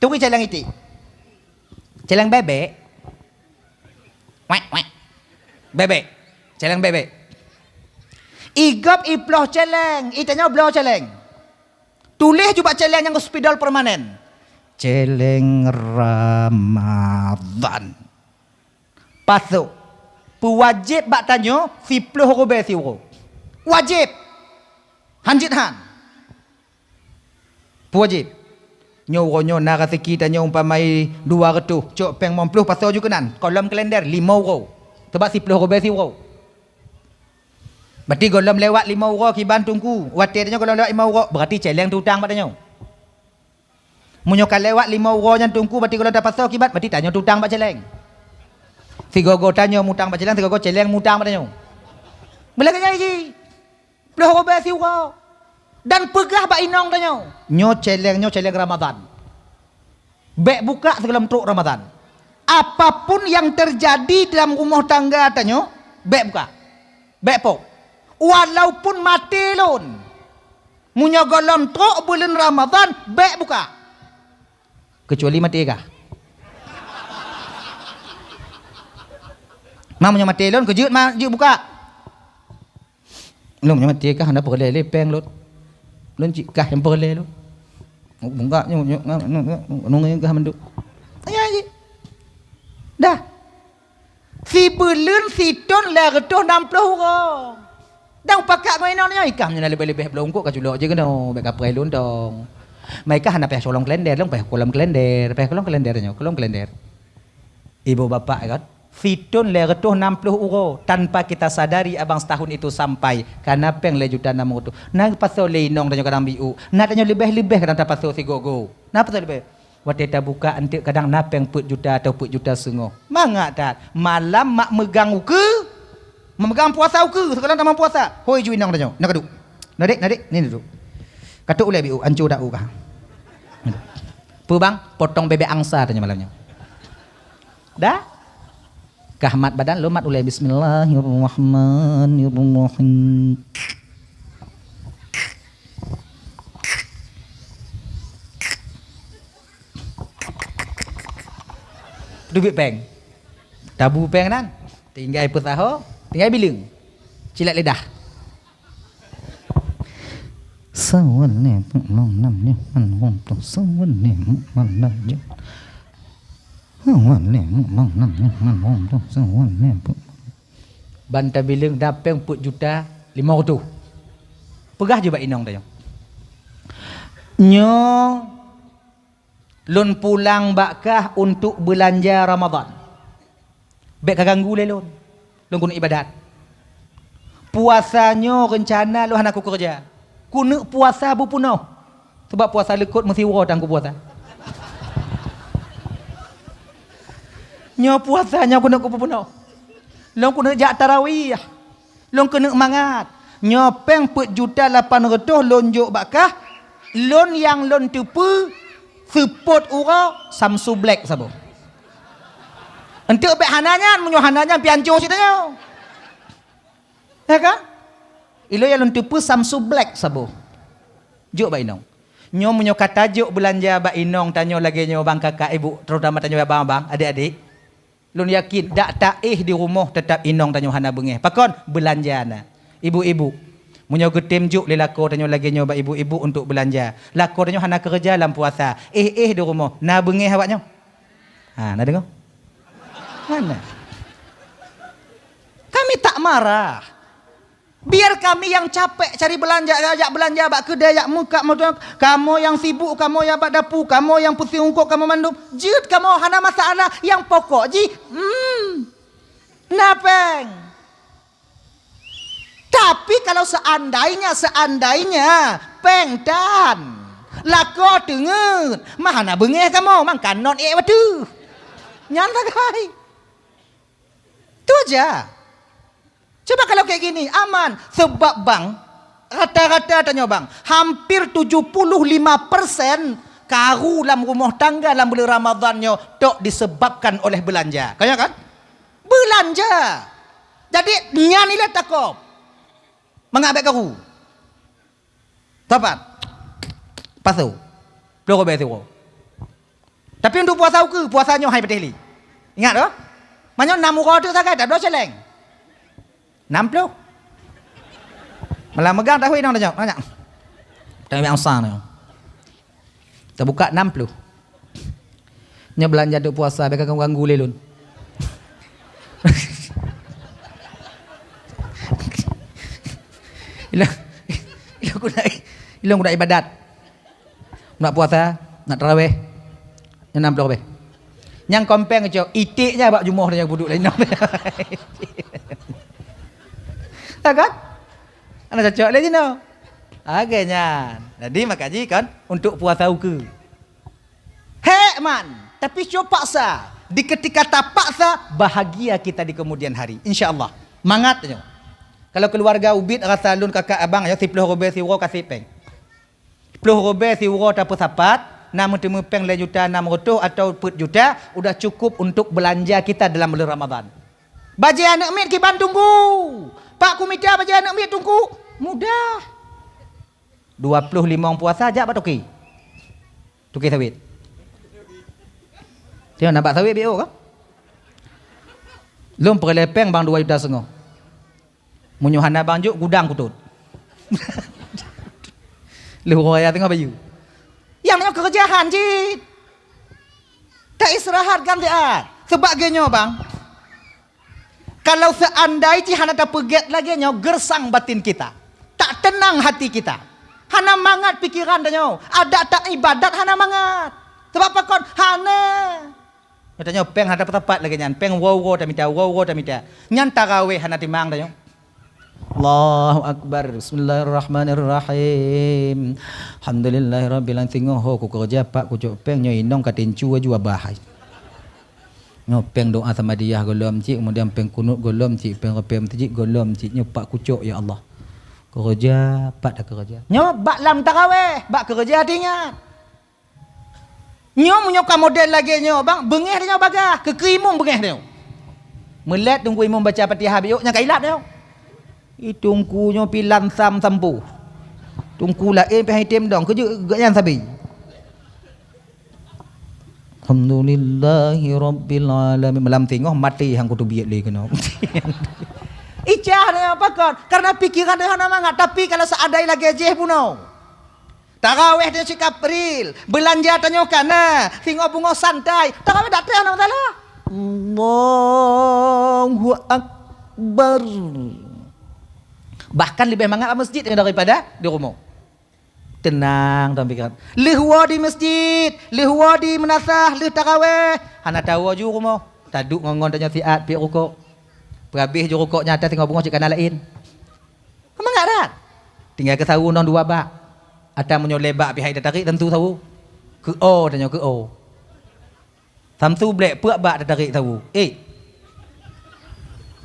Tunggu celang itik. Celang bebek. Wek. Bebek. Celang bebek. Igap iploh celeng. Itanya belau celeng. Tulis juga celeng yang hospital permanen. Celeng Ramadan. Pasuk. Pewajib bak tanya, 10 rubel siuro. Wajib. Hanjit han. Pewajib. Nyo na rezeki tanya umpamai 200. Cok peng 50 pasal juga nan. Kolom kalender 5 euro. Sebab 10 rubel siuro. Berarti golom lewat 5 euro kiban tungku. Wate tanya golom lewat 5 euro. Berarti celeng tu hutang pak tanya. Munyokan lewat 5 euro yang tungku. Berarti golom dapat pasal kibat. Berarti tanya tu hutang pak celeng. Sigogo tanya mutang pak celeng. Sigogo celeng mutang pak tanya. Bila kaya iji. 10 rubel siuro. Dan pegah pak inong tanya. Nyo celeng Ramadan. Bek buka sebelum truk Ramadan. Apapun yang terjadi dalam rumah tangga tanya. Bek buka. Bek pok. Walaupun mati lun. Munya golon truk bulan Ramadan, baik buka. Kecuali mati kah? Munya mati lun, kejut je buka. Lun munya mati kah, anda perleh lepeng lun. Lun cik kah yang perleh lun. Buka, nunggu kah menduk. Ayah, dah. Si bulan, si ton, leretuh 60 orang. Dang pakak main ni ikam nya lebih-lebih belum kok kajulo je kena bek kaprai lun dong. Mereka hana peh solong kelender, long peh kolam kelender, peh kolom kelendernya, kolom kelender. Ibu bapak kan, fitun leretuh 60 euro tanpa kita sadari abang setahun itu sampai karena peng le juta 6 euro. Nah pasal le inong tanya kadang biu. Nah tanya lebih-lebih kadang tak pasal si gogo. Nah pasal lebih. Wateta buka antik kadang napeng put juta atau put juta sengoh. Mangak tak? Malam mak megang uke, memegang puasa uke. Sekarang tak mampu puasa. Hoi ju inang tanya. Nak duduk. Nadik, ni duduk. Katuk ulai biu, ancu dak ukah. Pu bang, potong bebek angsa tanya malamnya. Dah? Kahmat badan lu mat ulai bismillahirrahmanirrahim. Dubik peng. Tabu peng nan. Tinggal pesaho, tinggal biling. Cilat lidah. Sawane nam ni man hom tu sawane man je. Sawane nam ni man hom tu sawane. Banta biling dapeng put juta 500. Pegah je bak inong tanya. Nyo lun pulang bakkah untuk belanja Ramadan. Bek kaganggu le lun. Lun guna ibadat. Puasanya rencana lu hana ku kerja. Kuna puasa bu punuh. Sebab puasa lekut mesti waro tangku puasa. Nyo puasanya kuna ku punuh. Lun kuna jak tarawih. Lun kena mangat. Nyo peng put juta 800 lun juk bakkah. Lun yang lun tupu support ura Samsu Black sabo. Entuk bek hananya, munyo hananya pianco sitanya. Ya kan? Ilo yang lentupu Samsu Black sabo. Juk ba inong. Nyo munyo kata juk belanja ba inong tanyo lagi nyo bang kakak ibu, terutama tanyo abang-abang, adik-adik. Lun yakin dak taih di rumah tetap inong tanyo hana bengeh. Pakon belanja na. Ibu-ibu. Munyo getem juk lelako tanyo lagi nyo ba ibu-ibu untuk belanja. Lako tanyo hana kerja dalam puasa. Di rumah. Na bengeh awaknyo. Ha, nak dengar? Mana? Kami tak marah. Biar kami yang capek cari belanja, ajak belanja bak kedai, ajak muka, kamu yang sibuk, kamu yang bak dapur, kamu yang pusing ungkuk, kamu mandum. Jut kamu hana masalah yang pokok ji. Napeng. Tapi kalau seandainya pengtan lako tengen, mana bengeh kamu, mang kanon watu. Nyanta kai. Itu aja. Coba kalau kayak gini, aman. Sebab bang, rata-rata tanya bang, hampir 75% karu dalam rumah tangga dalam bulan Ramadannya tok disebabkan oleh belanja. Kaya kan? Belanja. Jadi nyanilah takop. Mengabek karu. Tepat. Pasu. Peluru betul. Tapi untuk puasa ke, puasanya hai peteli. Ingat tak? Mana 6 orang tu sangat, tak ada celeng. 60. Malah megang tahu inang tanya. Tanya yang sang ni. Terbuka 60. Nya belanja duk puasa beka ganggu lelun. Ilang guna ibadat. Nak puasa, nak tarawih. Nya 60 be. Yang kompeng je itiknya bak jumuh dia duduk lain. Tak kan? Anak cocok lagi no. Agaknya. Jadi makanya kan untuk puasa uke. Hek man, tapi coba paksa. Di ketika tak paksa, bahagia kita di kemudian hari. InsyaAllah. Mangat je. Kalau keluarga ubit rasa lun kakak abang ya 10 robe siwro kasih peng. 10 robe siwro tak sapat, namun temu peng le juta 600 atau put juta udah cukup untuk belanja kita dalam bulan Ramadan. Baje anak mit ki ban tunggu. Pak ku minta baca nak ambil tungku. Mudah. 25 puasa aja apa tuki? Tuki sawit. Dia nampak sawit bio kan? Lom perlepeng bang 2,5 juta. Munyuhana bang juk gudang kutut. Lu raya tengah bayu. Yang namanya kerjaan cik. Tak istirahat kan dia. Sebagainya bang. Kalau seandainya cik hana tak peget lagi nyo gersang batin kita. Tak tenang hati kita. Hana mangat pikiran dia. Ada tak ibadat hana mangat. Sebab apa kon? Hana. Katanya peng hana tepat lagi nyan. Peng wow tak minta, wow tak minta. Nyan tarawih hana timang dia. Allahu Akbar. Bismillahirrahmanirrahim. Alhamdulillahirabbil alamin. Ho ku kerja pak ku cok peng nyo inong katincu jua bahai. Nyo peng doa sama dia golom cik, kemudian peng kunut golom cik, peng repem tajik golom cik. Nyo pak ku cok ya Allah. Kerja pak dah kerja. Nyo bak lam tarawih, bak kerja tingat. Nyo menyoka model lagi nyo bang, bengeh dia bagah, kekerimung bengeh dia. Melet tunggu imam baca Fatihah biuk nya kailat dia. Itungku nyo pilan sam sampu. Tungku lain pe hitem dong kerja gaknya sabi. Alhamdulillahi rabbil alamin. Malam tengok mati hang kutu biat le kena. Icah dia apa kon? Karena pikiran dia hana mangat, tapi kalau seadai lagi je puno. Tarawih dia si April, belanja tanyo kana, tengok bunga santai. Tarawih datang ana taala. Allahu Akbar. Bahkan lebih mangat masjid daripada di rumah. Tenang dalam pikiran. Lehwa di masjid, lehwa di menasah, leh tarawih. Hana tahu ju rumah. Taduk ngongon tanya siat pi rukuk. Berhabis ju rukuk nyata tengok bunga cik kana lain. Mangat dah. Tinggal ke sawu non dua bak. Ada menyolebak pi hai tarik tentu tahu. Ke o tanya ke o. Samsu blek puak bak tarik tahu.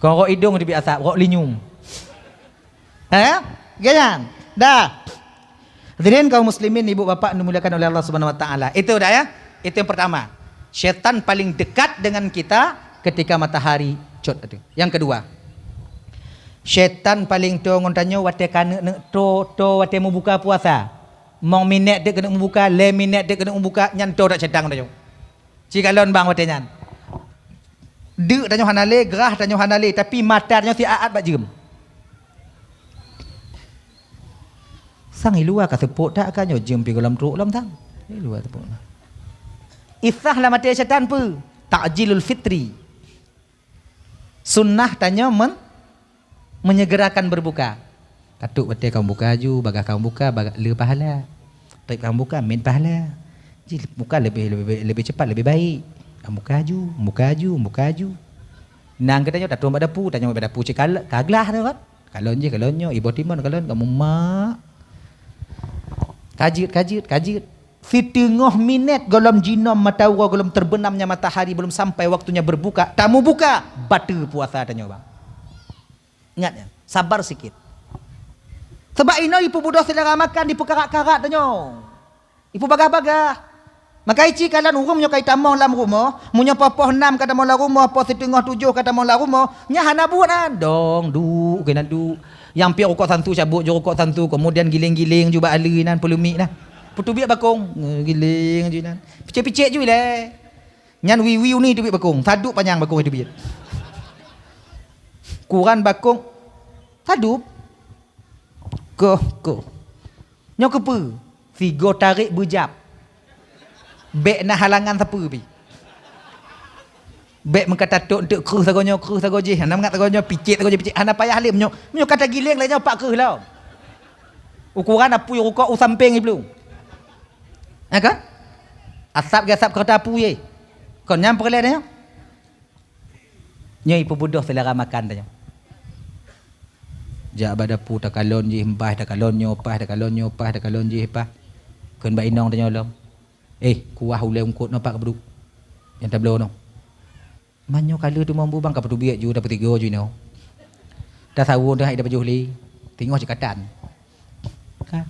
Kau rok hidung di biasa, rok linyum. Ganyan. Dah. Hadirin kaum muslimin, ibu bapa dimuliakan oleh Allah Subhanahu wa taala. Itu dah ya. Itu yang pertama. Syaitan paling dekat dengan kita ketika matahari cot itu. Yang kedua. Syaitan paling to ngontanyo wate kana to wate mau buka puasa. Mong minit dia kena membuka, le minit dia kena membuka, nyanto tak cedang tanyo. Cikalon bang wate nyan. Dek tanyo hanale, gerah tanyo hanale, tapi mata tanyo si aat bak jerem. Sang ilua ka sepuk tak kan yo jem pi kolam truk lam tang. Ilua tepuk. Isah la mati syaitan pu. Ta'jilul fitri. Sunnah tanyo menyegerakan berbuka. Katuk betul kamu buka aju, bagah kamu buka, bagah le pahala. Baik kamu buka, min pahala. Jadi buka lebih cepat, lebih baik. Kamu buka aju. Nang katanya tak tumbak dapu, tanya pada dapu cekal, kaglah tu kan. Kalonnya, ibu timon kalon kamu mak. Kajit. Setengah minit golom jinom matawa golom terbenamnya matahari belum sampai waktunya berbuka. Tamu buka, batal puasa tanya bang. Ingat ya, sabar sikit. Sebab ino ipu budak selera makan di pekarat-karat tanyo. Ipu bagah-bagah. Maka ici kalan urung nyo kai tamong lam rumah, munyo popoh 6 kata mola rumah, poh setengah 7 kata mola rumah, nya hana buat dong du kena du. Yang pi rokok santu cabut je rokok santu, kemudian giling-giling juga alinan pelumik nah. Putu biak bakong, giling je nan. Picek-picek je le. Nyan wiwiu ni tu biak bakong, saduk panjang bakong itu biak. Kuran bakong saduk. Ko. Nyo kepe. Figo tarik berjap. Bek na halangan siapa pi. Bek mengkata tok untuk kru sagonyo je. Hana mengat sagonyo picit. Hana payah lim nyo kata giling lainnya pak kru lah. Ukuran apu yang rukuk usamping ni belum. Kan? Asap kereta apu ye. Kon nyam perle dah. Nyo ipu budoh selera makan dah. Jak badapu tak kalon je hempah tak kalonnya opah tak kalon je hempah. Kun ba inong tanya lom. Kuah ulai ungkut nampak keduk. Yang tak belum no. Manyo kala tu mampu bang kapatu biak ju dapat 3 ju no. Dah tahu dah dapat juhli. Tengok cekatan. Ka.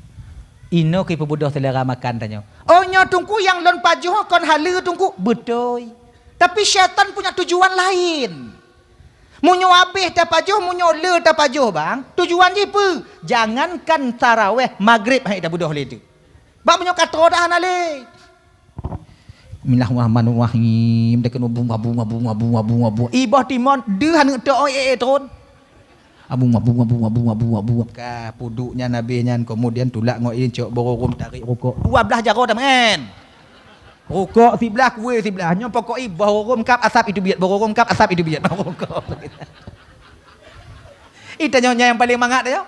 Ino ke pebudah selera makan tanya. Oh nyo tungku yang lon pajuh kon hala tungku. Betul. Tapi syaitan punya tujuan lain. Munyo habis tapajuh, munyo le tapajuh bang. Tujuan je apa? Jangankan tarawih maghrib hai dah budah le tu. Bang munyo kata dah nale. Bismillahirrahmanirrahim. Dekat abu. Ibah timon dia hang tok turun. Abu. Ka puduknya nabi nyan kemudian tulak ngoin cok bororum tarik rokok. 12 jaro dah men. Rokok sebelah kuih sebelah. Nyo pokok bororum kap asap itu biat. Bororum kap asap itu biat. Rokok. Itu nyonya yang paling mangat dia.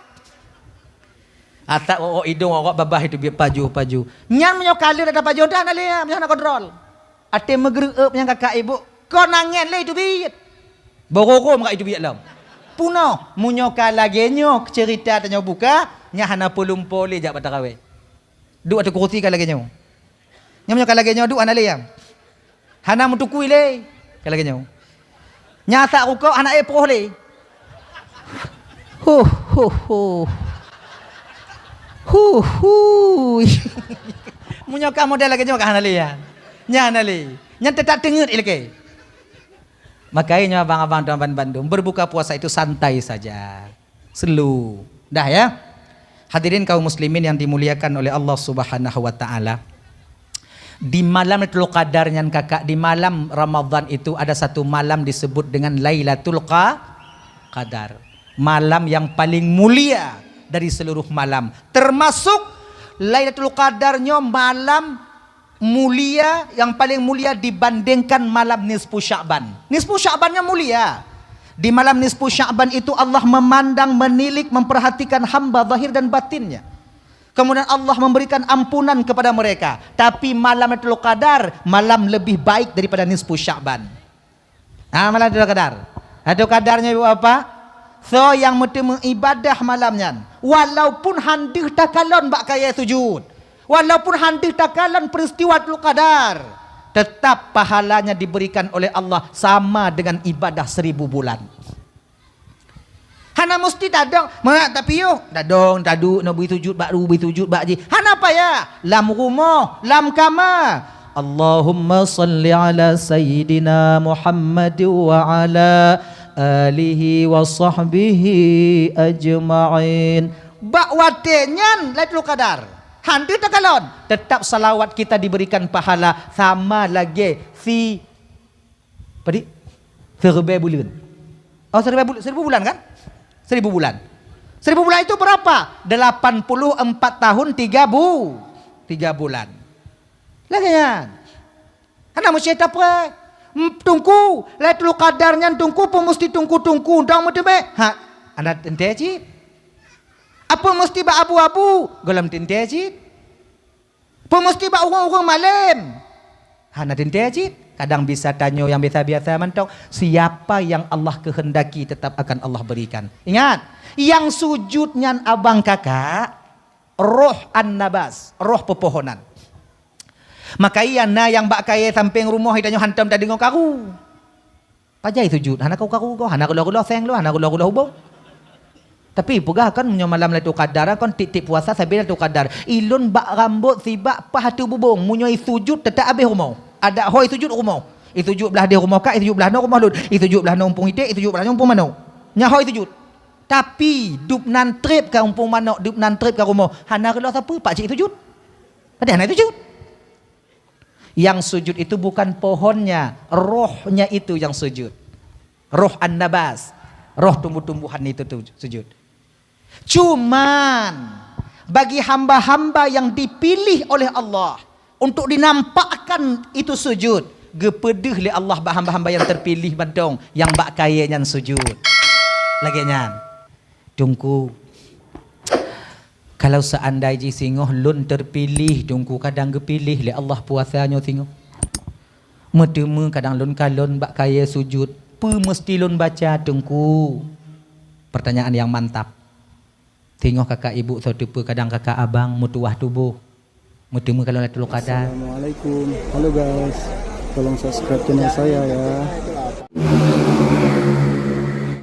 Asap rokok hidung rokok babah itu biat paju. Nyan menyo kali dah paju dah nali menyo nak kontrol. Ate megereup yang kakak ibu. Kau nangen le itu biat. Bororum kak itu biat lam. Puno munyo lagi nyo cerita tanya buka nya hana pulum pole jak batarawe. Duk atu kursi lagi nyo. Nya munyo lagi nyo duk anale yang. Hana mutukui le lagi nyo. Nya sak rukuk anak e proh le. Munyo ka model lagi nyo ka hana le yang. Nya anale. Nya tetap tengut ilke. Makanya abang-abang dan Bandung berbuka puasa itu santai saja, slow, dah ya. Hadirin kaum muslimin yang dimuliakan oleh Allah Subhanahu Wa Taala. Di malam Lailatul Qadar nyan kakak, di malam Ramadan itu ada satu malam disebut dengan Lailatul Qadar, malam yang paling mulia dari seluruh malam. Termasuk Lailatul Qadarnya malam mulia, yang paling mulia dibandingkan malam nisfu Sya'ban. Nisfu Sya'bannya mulia. Di malam nisfu Sya'ban itu Allah memandang, menilik, memperhatikan hamba zahir dan batinnya. Kemudian Allah memberikan ampunan kepada mereka. Tapi malam Lailatul Qadar malam lebih baik daripada nisfu Sya'ban. Malam Lailatul Qadar. Lailatul Qadarnya ibu apa? So yang mesti mengibadah malamnya. Walaupun handih takalon bak kaya sujud. Walaupun handih takalan peristiwa Lailatul Qadar, tetap pahalanya diberikan oleh Allah sama dengan ibadah 1000 bulan. Hana mesti dadong, tapi yo dadong tadu no bui sujud bak ji. Hana apa ya? Lam rumah, lam kama. Allahumma salli ala sayyidina Muhammad wa ala alihi wa sahbihi ajma'in. Bak watenyan Lailatul Qadar. Hantu takalon, tetap salawat kita diberikan pahala sama lagi si padi 1000 bulan. Oh 1000 bulan kan? 1000 bulan. 1000 bulan itu berapa? 84 tahun 3 bulan. Lagi kan? Ana mesti apa? Tungku Lailatul Qadarnya tungku pun mesti tungku ndang mesti be. Ha, ana ente ci. Apa mesti ba abu-abu? Golam tinte ajit. Apa mesti ba urang-urang malam? Hana tinte ajit. Kadang bisa tanya yang biasa-biasa mantau. Siapa yang Allah kehendaki tetap akan Allah berikan. Ingat, yang sujudnya abang kakak, roh an-nabas, roh pepohonan. Maka iana yang bak kaya samping rumah hidanyo hantam tadi ngokaru. Pajai sujud, hana kau karu kau, hana kulo-kulo seng lo, hana kulo-kulo hubung. Tapi pegah kan menyo malam Lailatul Qadar kan tip puasa sambil Lailatul Qadar. Ilun bak rambut sibak pah hatu bubung munyo sujud tetap habis rumah. Ada hoi sujud rumah. Sujud belah dia rumah kak, sujud belah no rumah lud. Sujud belah no umpung itik, sujud belah no umpung mano. Nya hoi sujud. Tapi dup nan trip ka umpung mano, dup nan trip ka rumah. Hana kelah siapa pak cik sujud. Pada hana sujud. Yang sujud itu bukan pohonnya, rohnya itu yang sujud. Roh an-nabas, roh tumbuh-tumbuhan itu tuh sujud. Cuman bagi hamba-hamba yang dipilih oleh Allah untuk dinampakkan itu sujud, gepedeh li Allah bah hamba-hamba yang terpilih badong yang bak kaya nyan sujud. Lagi nyan. Tungku. Kalau seandainya singoh lun terpilih, tungku kadang gepilih li Allah puasanya singoh. Medeme kadang lun kalon bak kaya sujud, pe mesti lun baca tungku. Pertanyaan yang mantap. Tengok kakak ibu sautepa kadang kakak abang mutuah tubuh. Mutemu kalau Lailatul Qadar. Assalamualaikum. Halo guys. Tolong subscribe channel saya ya.